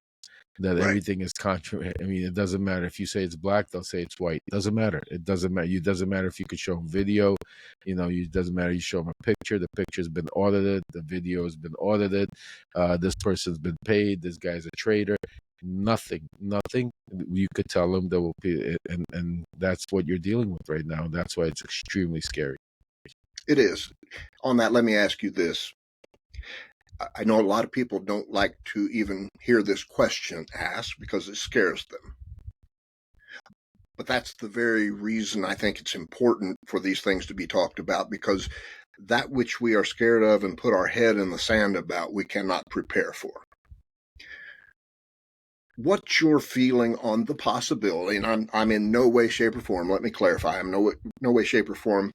That Right. everything is contra. I mean, it doesn't matter if you say it's black; they'll say it's white. It doesn't matter. It doesn't matter. It doesn't matter if you could show them video. It doesn't matter. You show them a picture. The picture's been audited. The video has been audited. This person's been paid. This guy's a traitor. Nothing. You could tell them that will be, and that's what you're dealing with right now. That's why it's extremely scary. It is. On that, let me ask you this. I know a lot of people don't like to even hear this question asked because it scares them. But that's the very reason I think it's important for these things to be talked about, because that which we are scared of and put our head in the sand about, we cannot prepare for. What's your feeling on the possibility? And I'm in no way, shape, or form. Let me clarify. I'm no way, shape, or form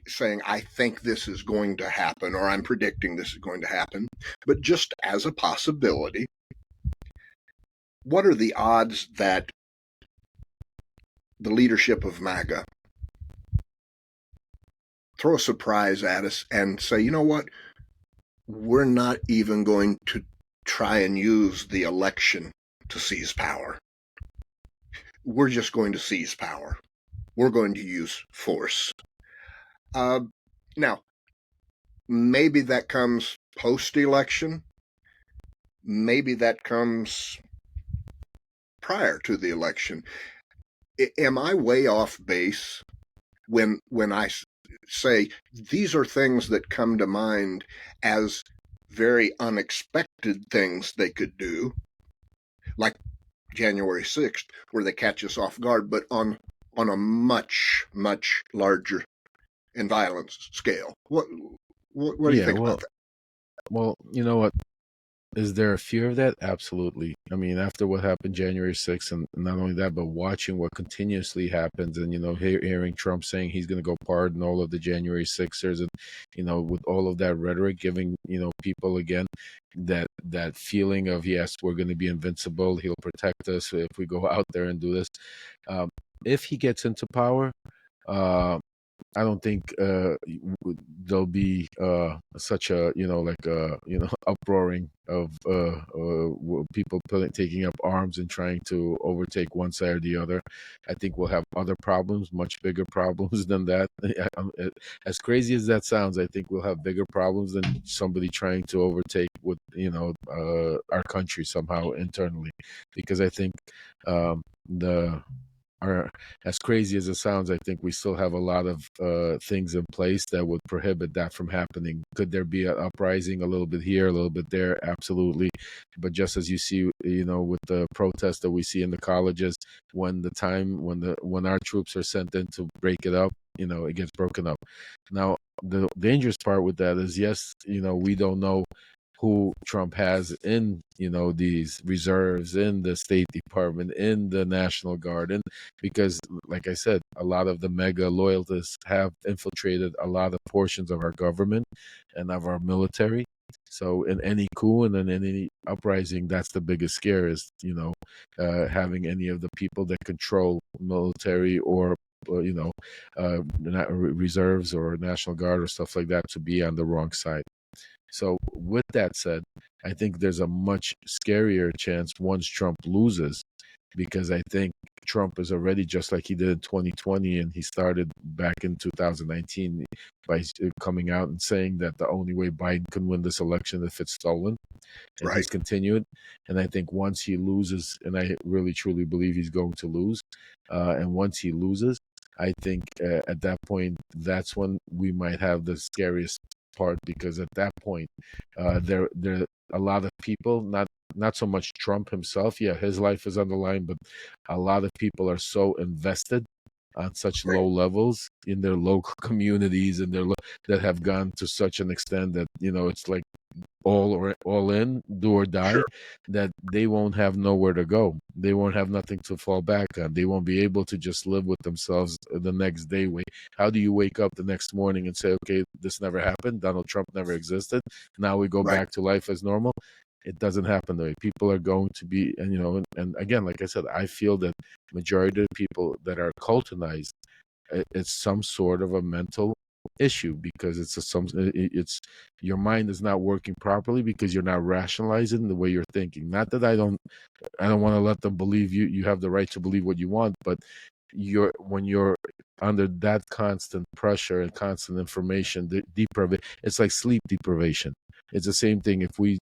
saying I think this is going to happen or I'm predicting this is going to happen. But just as a possibility, what are the odds that the leadership of MAGA throw a surprise at us and say, you know what? We're not even going to try and use the election to seize power. We're just going to seize power. We're going to use force. Now, maybe that comes post-election. Maybe that comes prior to the election. Am I way off base when I say these are things that come to mind as very unexpected things they could do, like January 6th, where they catch us off guard, but on a much, much larger and violent scale? What do you Yeah, think about that? well, you know what? Is there a fear of that? Absolutely. I mean, after what happened January 6th, and not only that, but watching what continuously happens, and hearing Trump saying he's going to go pardon all of the January 6ers, and with all of that rhetoric, giving people again that feeling of, yes, we're going to be invincible. He'll protect us if we go out there and do this. If he gets into power, I don't think there'll be such a uproaring of people taking up arms and trying to overtake one side or the other. I think we'll have other problems, much bigger problems than that. As crazy as that sounds, I think we'll have bigger problems than somebody trying to overtake our country somehow internally, because I think the are as crazy as it sounds, I think we still have a lot of things in place that would prohibit that from happening. Could there be an uprising a little bit here, a little bit there? Absolutely. But just as you see, with the protests that we see in the colleges, when our troops are sent in to break it up, it gets broken up. Now, the dangerous part with that is, yes, we don't know who Trump has in, these reserves, in the State Department, in the National Guard, and because, like I said, a lot of the mega loyalists have infiltrated a lot of portions of our government and of our military. So in any coup and in any uprising, that's the biggest scare, is, having any of the people that control military or reserves or National Guard or stuff like that to be on the wrong side. So with that said, I think there's a much scarier chance once Trump loses, because I think Trump is already, just like he did in 2020, and he started back in 2019 by coming out and saying that the only way Biden can win this election if it's stolen. And Right. he's continued. And I think once he loses, and I really truly believe he's going to lose, and once he loses, I think at that point, that's when we might have the scariest part, because at that point, there a lot of people, not so much Trump himself. Yeah, his life is on the line, but a lot of people are so invested on such Right. low levels in their local communities, and that have gone to such an extent that it's like all in, do or die, Sure. that they won't have nowhere to go. They won't have nothing to fall back on. They won't be able to just live with themselves the next day. How do you wake up the next morning and say, okay, this never happened, Donald Trump never existed, now we go Right. back to life as normal? It doesn't happen that way. People are going to be, and again, like I said, I feel that majority of people that are cultinized, it's some sort of a mental issue, because it's your mind is not working properly, because you're not rationalizing the way you're thinking. Not that I don't want to let them believe you have the right to believe what you want, but when you're under that constant pressure and constant information deprivation, it's like sleep deprivation. It's the same thing. If we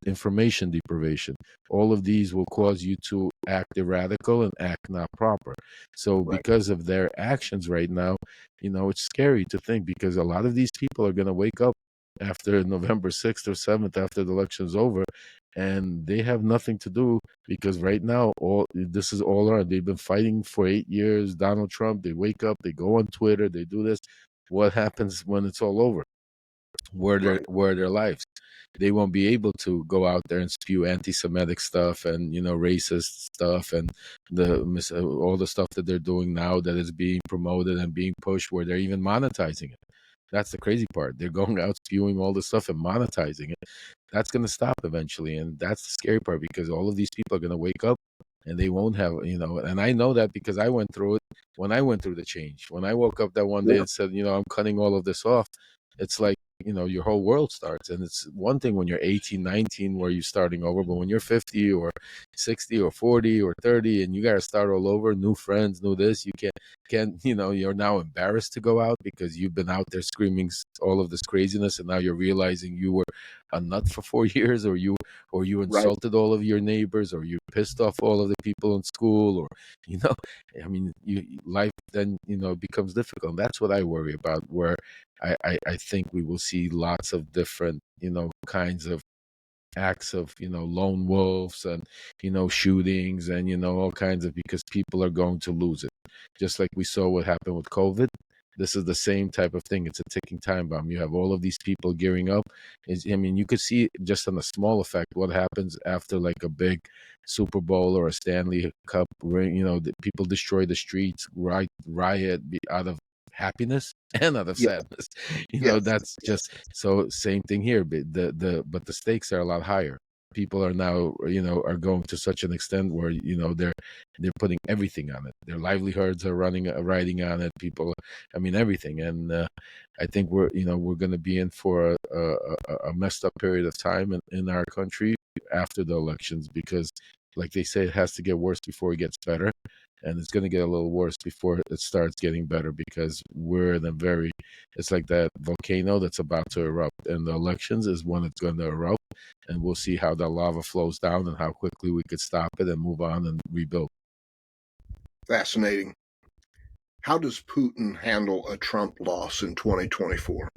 information deprivation, all of these will cause you to act erratical and act not proper. So Right. because of their actions right now, it's scary to think, because a lot of these people are going to wake up after November 6th or 7th, after the election's over, and they have nothing to do, because right now all this is all around. They've been fighting for 8 years, Donald Trump. They wake up, they go on Twitter, they do this. What happens when it's all over? Right. Where are their lives? They won't be able to go out there and spew anti-Semitic stuff and racist stuff and all the stuff that they're doing now, that is being promoted and being pushed, where they're even monetizing it. That's the crazy part. They're going out spewing all this stuff and monetizing it. That's going to stop eventually, and that's the scary part, because all of these people are going to wake up and they won't have, and I know that because I went through it when I went through the change. When I woke up that one day Yeah. and said, I'm cutting all of this off, it's like, your whole world starts. And it's one thing when you're 18, 19, where you're starting over, but when you're 50 or 60 or 40 or 30, and you got to start all over, new friends, new this, you can't, you're now embarrassed to go out, because you've been out there screaming all of this craziness, and now you're realizing you were a nut for 4 years, or you Right. insulted all of your neighbors, or you pissed off all of the people in school, or you know I mean, life then becomes difficult. And that's what I worry about, where I think we will see lots of different kinds of acts of lone wolves, and shootings, and all kinds of, because people are going to lose it, just like we saw what happened with COVID. This is the same type of thing. It's a ticking time bomb. You have all of these people gearing up. You could see just on a small effect what happens after, like, a big Super Bowl or a Stanley Cup ring. The people destroy the streets, riot out of happiness and out of Yeah. sadness. Yes. That's Yes. just so. Same thing here, but the stakes are a lot higher. people are now, are going to such an extent where, they're putting everything on it. Their livelihoods are riding on it. People, everything. And I think we're going to be in for a messed up period of time in our country after the elections, because, like they say, it has to get worse before it gets better. And it's going to get a little worse before it starts getting better, because we're in it's like that volcano that's about to erupt, and the elections is when it's going to erupt, and we'll see how the lava flows down and how quickly we could stop it and move on and rebuild. Fascinating. How does Putin handle a Trump loss in 2024?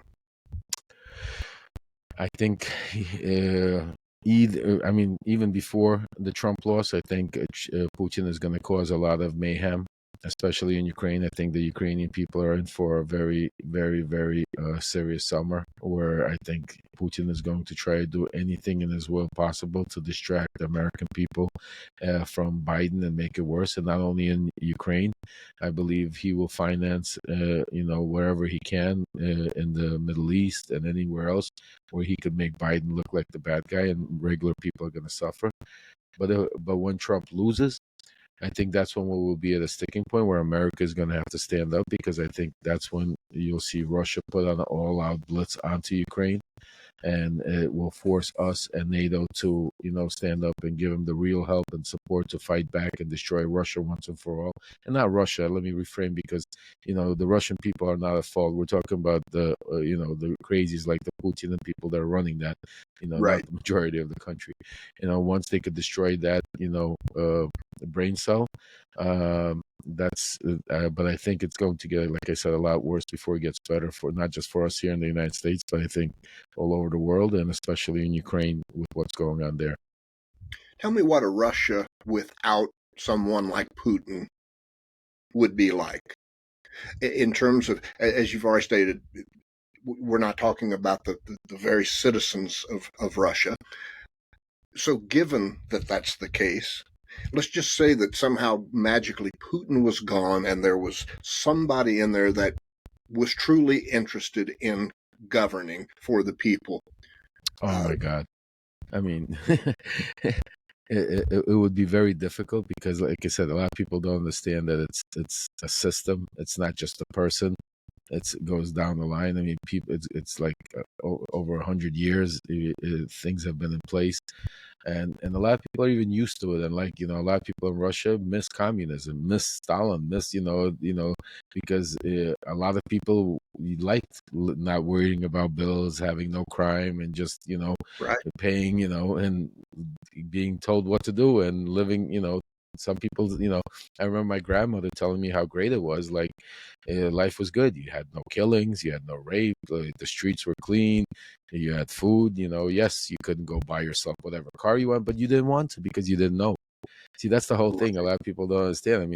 I think even before the Trump loss, I think Putin is going to cause a lot of mayhem, especially in Ukraine. I think the Ukrainian people are in for a very, very, very serious summer, where I think Putin is going to try to do anything in his will possible to distract the American people from Biden and make it worse. And not only in Ukraine, I believe he will finance, wherever he can in the Middle East and anywhere else where he could make Biden look like the bad guy, and regular people are going to suffer. But when Trump loses, I think that's when we will be at a sticking point where America is going to have to stand up, because I think that's when you'll see Russia put on an all-out blitz onto Ukraine, and it will force us and NATO to, stand up and give them the real help and support to fight back and destroy Russia once and for all. And not Russia, let me reframe, because, the Russian people are not at fault. We're talking about the crazies like the Putin and people that are running that, Right. not the majority of the country. Once they could destroy that, brain cell, but I think it's going to get, like I said, a lot worse before it gets better, for not just for us here in the United States, but I think all over the world, and especially in Ukraine with what's going on there. Tell me what a Russia without someone like Putin would be like, in terms of, as you've already stated, we're not talking about the very citizens of Russia. So given that that's the case, let's just say that somehow magically Putin was gone and there was somebody in there that was truly interested in governing for the people. Oh my God. It would be very difficult, because, like I said, a lot of people don't understand that it's a system. It's not just a person. It goes down the line. People. It's like over 100 years, things have been in place, and a lot of people are even used to it. And a lot of people in Russia miss communism, miss Stalin, miss because a lot of people liked not worrying about bills, having no crime, and just Right. paying, and being told what to do and living, some people, I remember my grandmother telling me how great it was. Like, life was good. You had no killings, you had no rape, the streets were clean, you had food. Yes, you couldn't go buy yourself whatever car you want, but you didn't want to, because you didn't know. See, that's the whole thing. A lot of people don't understand.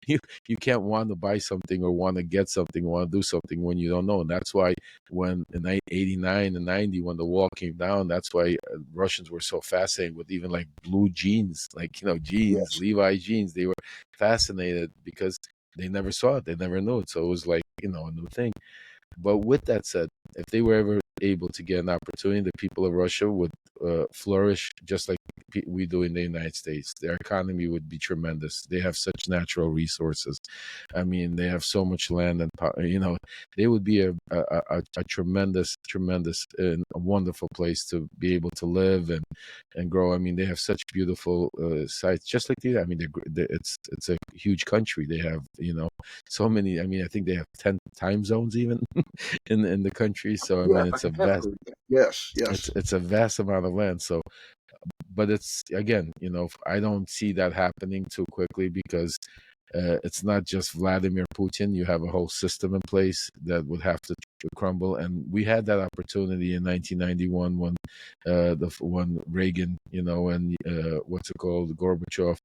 You can't want to buy something or want to get something, want to do something when you don't know. And that's why when in 89 and 90, when the wall came down, that's why Russians were so fascinated with even like blue jeans, like, jeans, Yes. Levi jeans. They were fascinated because they never saw it. They never knew it. So it was like, a new thing. But with that said, if they were ever able to get an opportunity, the people of Russia would flourish just like we do in the United States. Their economy would be tremendous. They have such natural resources. They have so much land and they would be a tremendous, tremendous, and a wonderful place to be able to live and grow. They have such beautiful sites, just like these. It's a huge country. They have so many. I think they have 10 time zones even in the country. So it's a vast. Yes. It's a vast amount of land. So, but it's, again, I don't see that happening too quickly, because it's not just Vladimir Putin. You have a whole system in place that would have to crumble. And we had that opportunity in 1991 when Reagan, and what's it called, Gorbachev,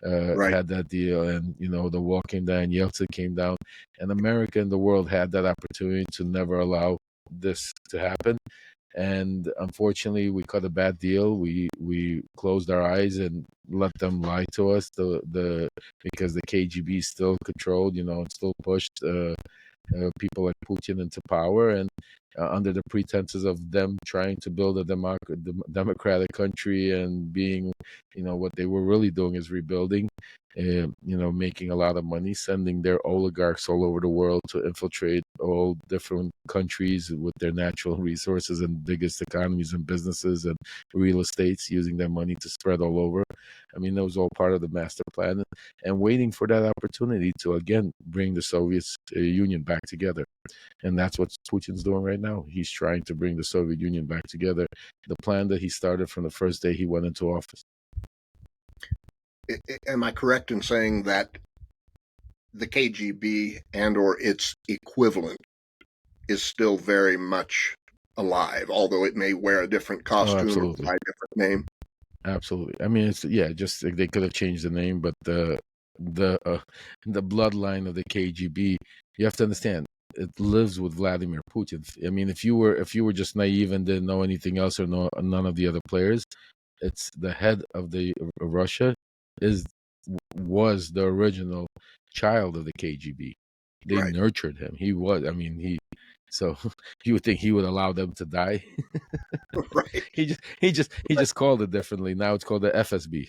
Right. had that deal, and the wall came down, Yeltsin came down, and America and the world had that opportunity to never allow this to happen. And unfortunately, we cut a bad deal. We closed our eyes and let them lie to us. Because the KGB still controlled, and still pushed people like Putin into power. And under the pretenses of them trying to build a democratic country and being, what they were really doing is rebuilding, making a lot of money, sending their oligarchs all over the world to infiltrate all different countries with their natural resources and biggest economies and businesses and real estates, using their money to spread all over. I mean, that was all part of the master plan, and waiting for that opportunity to again bring the Soviet Union back together. And that's what Putin's doing right now. He's trying to bring the Soviet Union back together, the plan that he started from the first day he went into office. Am I correct in saying that the KGB and or its equivalent is still very much alive, although it may wear a different costume or by a different name? Absolutely. I mean, it's just they could have changed the name, but the bloodline of the KGB, you have to understand, it lives with Vladimir Putin. I mean, if you were just naive and didn't know anything else or none of the other players, it's the head of the Russia was the original child of the KGB. They nurtured him. He was. I mean, so you would think he would allow them to die. Right. He just called it differently. Now it's called the FSB.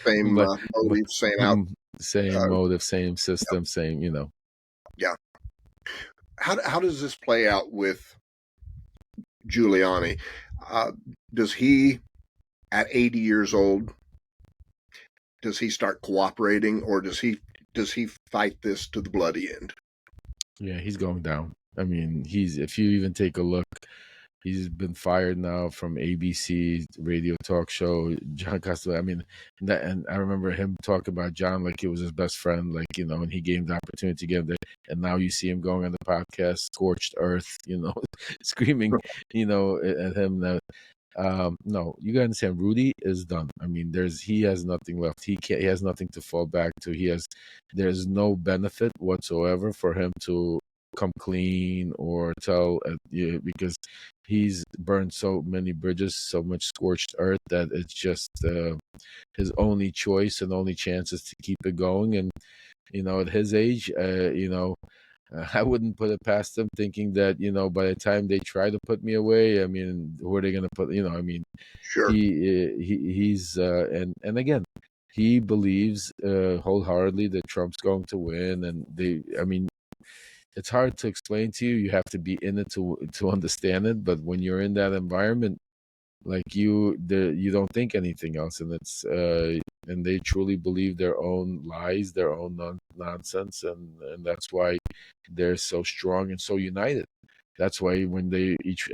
Same motive, same out. Same motive, same system, same. Yeah. How does this play out with Giuliani? Does he, at 80 years old, does he start cooperating, or does he fight this to the bloody end? Yeah, he's going down. I mean, if you even take a look, he's been fired now from ABC radio talk show. John Costello. I mean, and I remember him talking about John like he was his best friend, like, and he gave him the opportunity to get him there. And now you see him going on the podcast, Scorched Earth, screaming, at him that. No, you gotta understand. Rudy is done. I mean, he has nothing left. He has nothing to fall back to. There's no benefit whatsoever for him to come clean or tell, because he's burned so many bridges, so much scorched earth, that it's just his only choice and only chance is to keep it going. And at his age, I wouldn't put it past him, thinking that, by the time they try to put me away, I mean, who are they going to put, I mean, sure. He's and again, he believes wholeheartedly that Trump's going to win. And I mean, it's hard to explain to you. You have to be in it to understand it. But when you're in that environment, like you don't think anything else, and it's and they truly believe their own lies, their own nonsense, and that's why they're so strong and so united. That's why when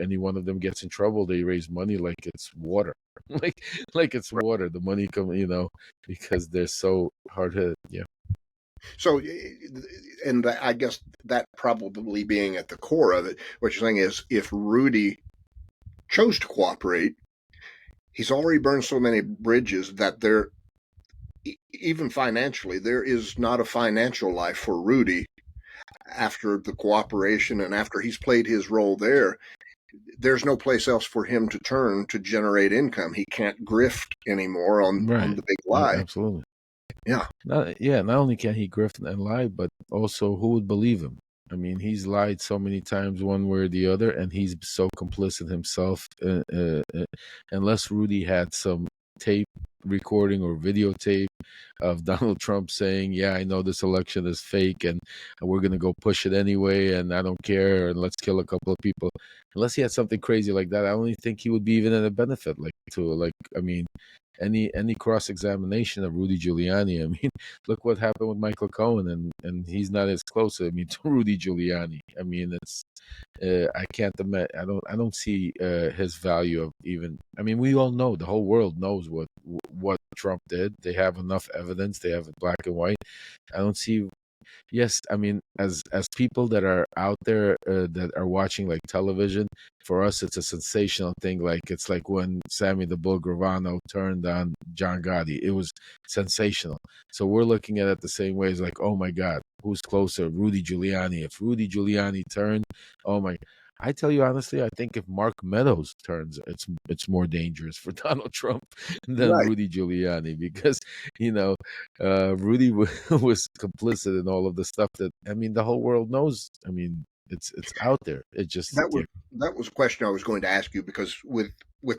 any one of them gets in trouble, they raise money like it's water, like it's water. The money because they're so hard hit. Yeah. So, and I guess that probably being at the core of it, what you're saying is, if Rudy chose to cooperate, he's already burned so many bridges that even financially, there is not a financial life for Rudy after the cooperation, and after he's played his role there. There's no place else for him to turn to generate income. He can't grift anymore on the big lie. Absolutely. Yeah. Not only can he grift and lie, but also who would believe him? I mean, he's lied so many times one way or the other, and he's so complicit himself. Unless Rudy had some tape recording or videotape of Donald Trump saying, yeah, I know this election is fake and we're going to go push it anyway, and I don't care, and let's kill a couple of people. Unless he had something crazy like that, I don't think he would be even at a benefit. I mean, any cross-examination of Rudy Giuliani. I mean, look what happened with Michael Cohen, and he's not as close, I mean, to Rudy Giuliani. I mean, it's I can't imagine. I don't see his value of even. I mean, we all know, the whole world knows what Trump did. They have enough evidence. They have it black and white. I don't see. Yes, I mean, as people that are out there that are watching like television, for us it's a sensational thing. Like, it's like when Sammy the Bull Gravano turned on John Gotti. It was sensational. So we're looking at it the same way. It's like, oh my God, who's closer? Rudy Giuliani. If Rudy Giuliani turned, oh my. I tell you honestly, I think if Mark Meadows turns, it's more dangerous for Donald Trump than Rudy Giuliani, because Rudy was complicit in all of the stuff that, I mean, the whole world knows. I mean, It's out there. It just That was that was a question I was going to ask you, because with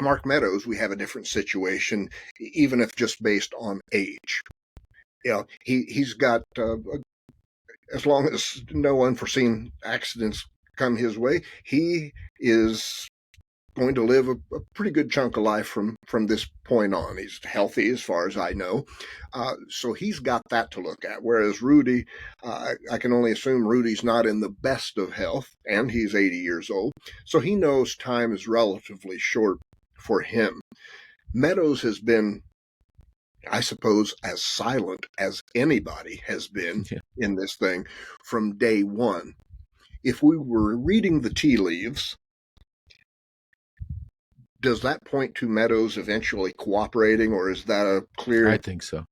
Mark Meadows, we have a different situation, even if just based on age. He's got as long as no unforeseen accidents come his way, he is going to live a pretty good chunk of life from this point on. He's healthy as far as I know, so he's got that to look at. Whereas Rudy, I can only assume Rudy's not in the best of health, and he's 80 years old, so he knows time is relatively short for him. Meadows has been, I suppose, as silent as anybody has been yeah. in this thing from day one. If we were reading the tea leaves, does that point to Meadows eventually cooperating, or is that a I clear? think so.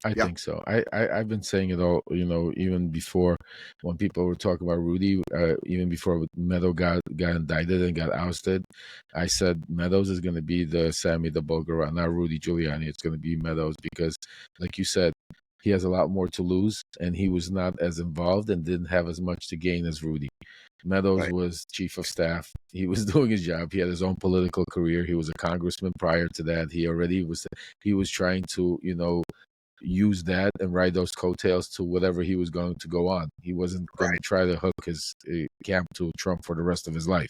I Yeah, think so. I've been saying it all, even before when people were talking about Rudy, even before Meadows got indicted and got ousted. I said Meadows is going to be the Sammy the Bulgar, not Rudy Giuliani. It's going to be Meadows because, like you said, he has a lot more to lose, and he was not as involved and didn't have as much to gain as Rudy. Meadows right, was chief of staff. He was doing his job. He had his own political career. He was a congressman prior to that. He was trying to, use that and ride those coattails to whatever he was going to go on. He wasn't going to right, try to hook his camp to Trump for the rest of his life.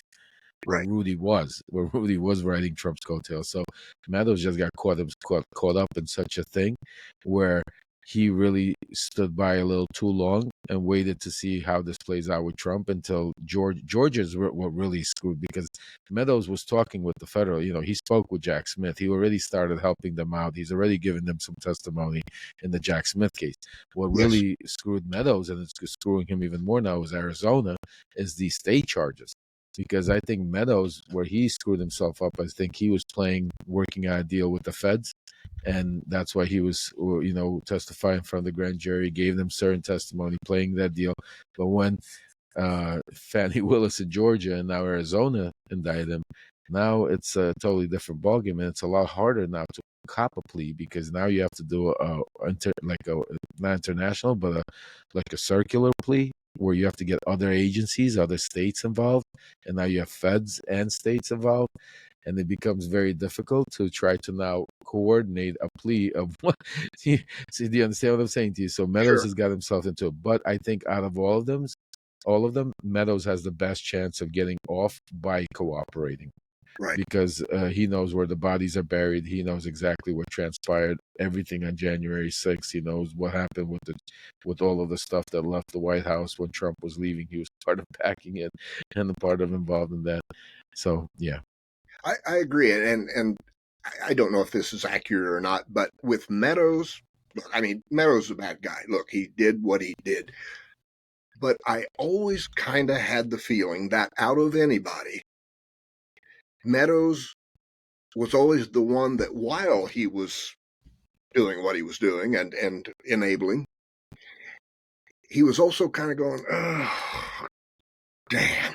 right. Where Rudy was riding Trump's coattails. So Meadows just got caught up in such a thing where he really stood by a little too long and waited to see how this plays out with Trump until Georgia's what really screwed, because Meadows was talking with the federal. He spoke with Jack Smith. He already started helping them out. He's already given them some testimony in the Jack Smith case. What Yes, really screwed Meadows, and it's screwing him even more now, is Arizona, is the state charges, because I think Meadows, where he screwed himself up, I think he was working out a deal with the feds, and that's why he was, testifying from the grand jury, gave them certain testimony, playing that deal. But when Fannie Willis in Georgia and now Arizona indict him, now it's a totally different ballgame, and it's a lot harder now to cop a plea, because now you have to do like a not international, but like a circular plea where you have to get other agencies, other states involved, and now you have feds and states involved, and it becomes very difficult to try to now coordinate a plea of what. See, do you understand what I'm saying to you? So Meadows sure, has got himself into it, but I think out of all of them, Meadows has the best chance of getting off by cooperating, right. because he knows where the bodies are buried. He knows exactly what transpired, everything on January 6th. He knows what happened with all of the stuff that left the White House when Trump was leaving. He was part of packing it and a part of involved in that. So yeah, I agree, and I don't know if this is accurate or not, but with Meadows, look, I mean, Meadows is a bad guy. Look, he did what he did, but I always kind of had the feeling that out of anybody, Meadows was always the one that, while he was doing what he was doing and enabling, he was also kind of going, oh, damn,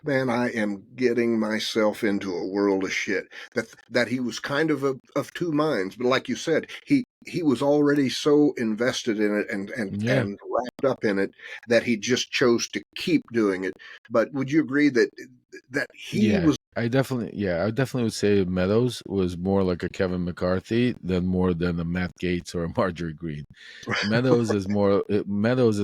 man, I am getting myself into a world of shit. That he was kind of two minds, but like you said, he was already so invested in it yeah. and wrapped up in it that he just chose to keep doing it. But would you agree that he Yeah, was I definitely would say Meadows was more like a Kevin McCarthy than a Matt Gaetz or a Marjorie Green. Meadows is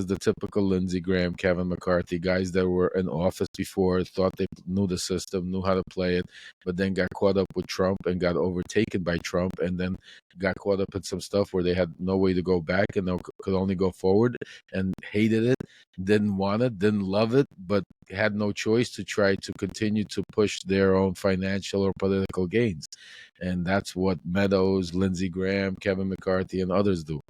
the typical Lindsey Graham, Kevin McCarthy guys that were in office before, thought they knew the system, knew how to play it, but then got caught up with Trump and got overtaken by Trump, and then got caught up in some stuff where they had no way to go back and they could only go forward, and hated it, didn't want it, didn't love it, but had no choice to try to continue to push their own financial or political gains. And that's what Meadows, Lindsey Graham, Kevin McCarthy, and others do.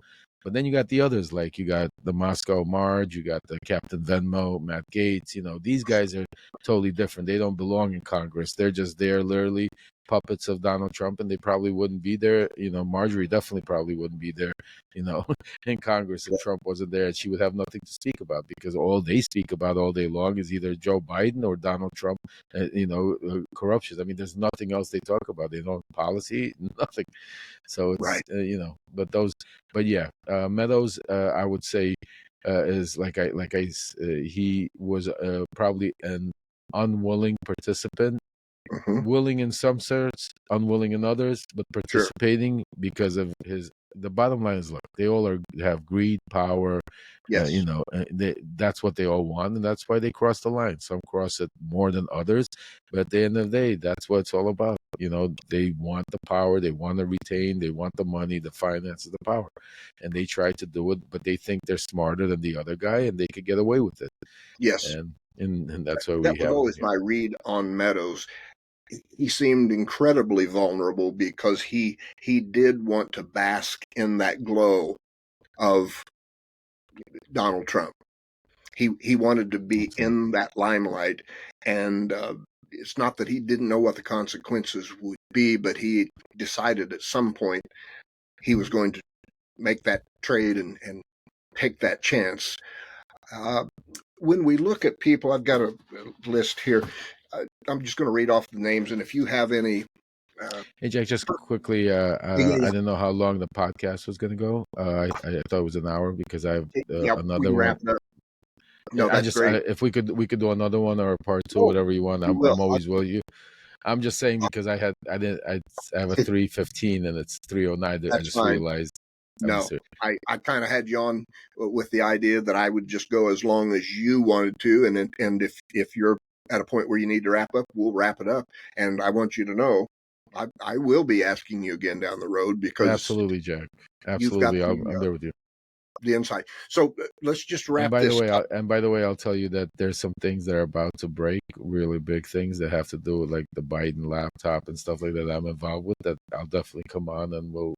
But then you got the others, like you got the Moscow Marge, you got the Captain Venmo, Matt Gaetz. These guys are totally different. They don't belong in Congress. They're just there, literally puppets of Donald Trump, and they probably wouldn't be there. Marjorie definitely probably wouldn't be there, you know, in Congress if Trump wasn't there, and she would have nothing to speak about, because all they speak about all day long is either Joe Biden or Donald Trump, corruption. I mean, there's nothing else they talk about. They don't policy, nothing. So it's right. but yeah, Meadows, I would say is he was probably an unwilling participant, Hmm. willing in some sorts, unwilling in others, but Sure. participating because of his. The bottom line is, look, they all have greed, power, Yes. that's what they all want, and that's why they cross the line. Some cross it more than others, but at the end of the day, that's what it's all about. They want the power, they want to retain, they want the money, the finances, the power, and they try to do it, but they think they're smarter than the other guy, and they could get away with it. Yes. And that's why we That was have them always here. my read on Meadows. He seemed incredibly vulnerable because he did want to bask in that glow of Donald Trump. He wanted to be Absolutely. in that limelight, and it's not that he didn't know what the consequences would be, but he decided at some point he was going to make that trade and take that chance. Uh, when we look at people, I've got a list here. I'm just going to read off the names, and if you have any, Hey Jack, just quickly, I yeah, didn't know how long the podcast was going to go. I thought it was an hour because I have yeah, we another can one. wrap it up. No, I that's just, great. if we could do another one or a part two, Oh, whatever you want. we will. I'm always will you. I'm just saying because I have a 3:15 and it's 3:09. I That's just fine. realized I'm No, just I kind of had you on with the idea that I would just go as long as you wanted to, and if you're at a point where you need to wrap up, we'll wrap it up. And I want you to know, I will be asking you again down the road because absolutely, Jack. you've got Absolutely, I'm there with you. the insight. So let's just And wrap by the this way, up. I'll tell you that there's some things that are about to break, really big things that have to do with like the Biden laptop and stuff like that I'm involved with. That I'll definitely come on and we'll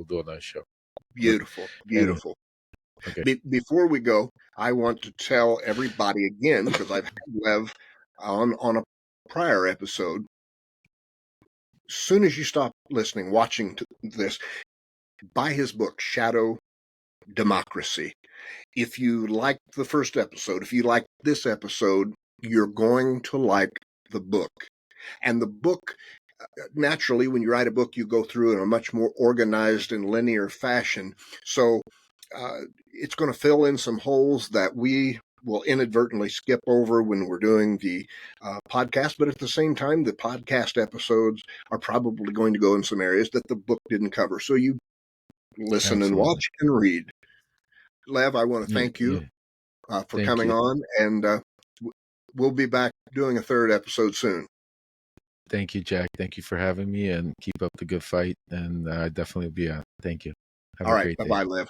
do a nice show. But Beautiful, anyway, beautiful. okay. Before we go, I want to tell everybody again because I've had Lev on a prior episode. As soon as you stop listening, watching this, buy his book, Shadow Democracy. If you like the first episode, if you like this episode, you're going to like the book. And the book, naturally, when you write a book, you go through in a much more organized and linear fashion. So it's going to fill in some holes that we will inadvertently skip over when we're doing the podcast. But at the same time, the podcast episodes are probably going to go in some areas that the book didn't cover. So you listen and Absolutely. watch and read. Lev, I want to Yeah, thank you yeah. for Thank coming you. on, and we'll be back doing a third episode soon. Thank you, Jack. Thank you for having me and keep up the good fight. And I definitely will be out. Thank you. Have All a right. great Bye day. bye, Lev.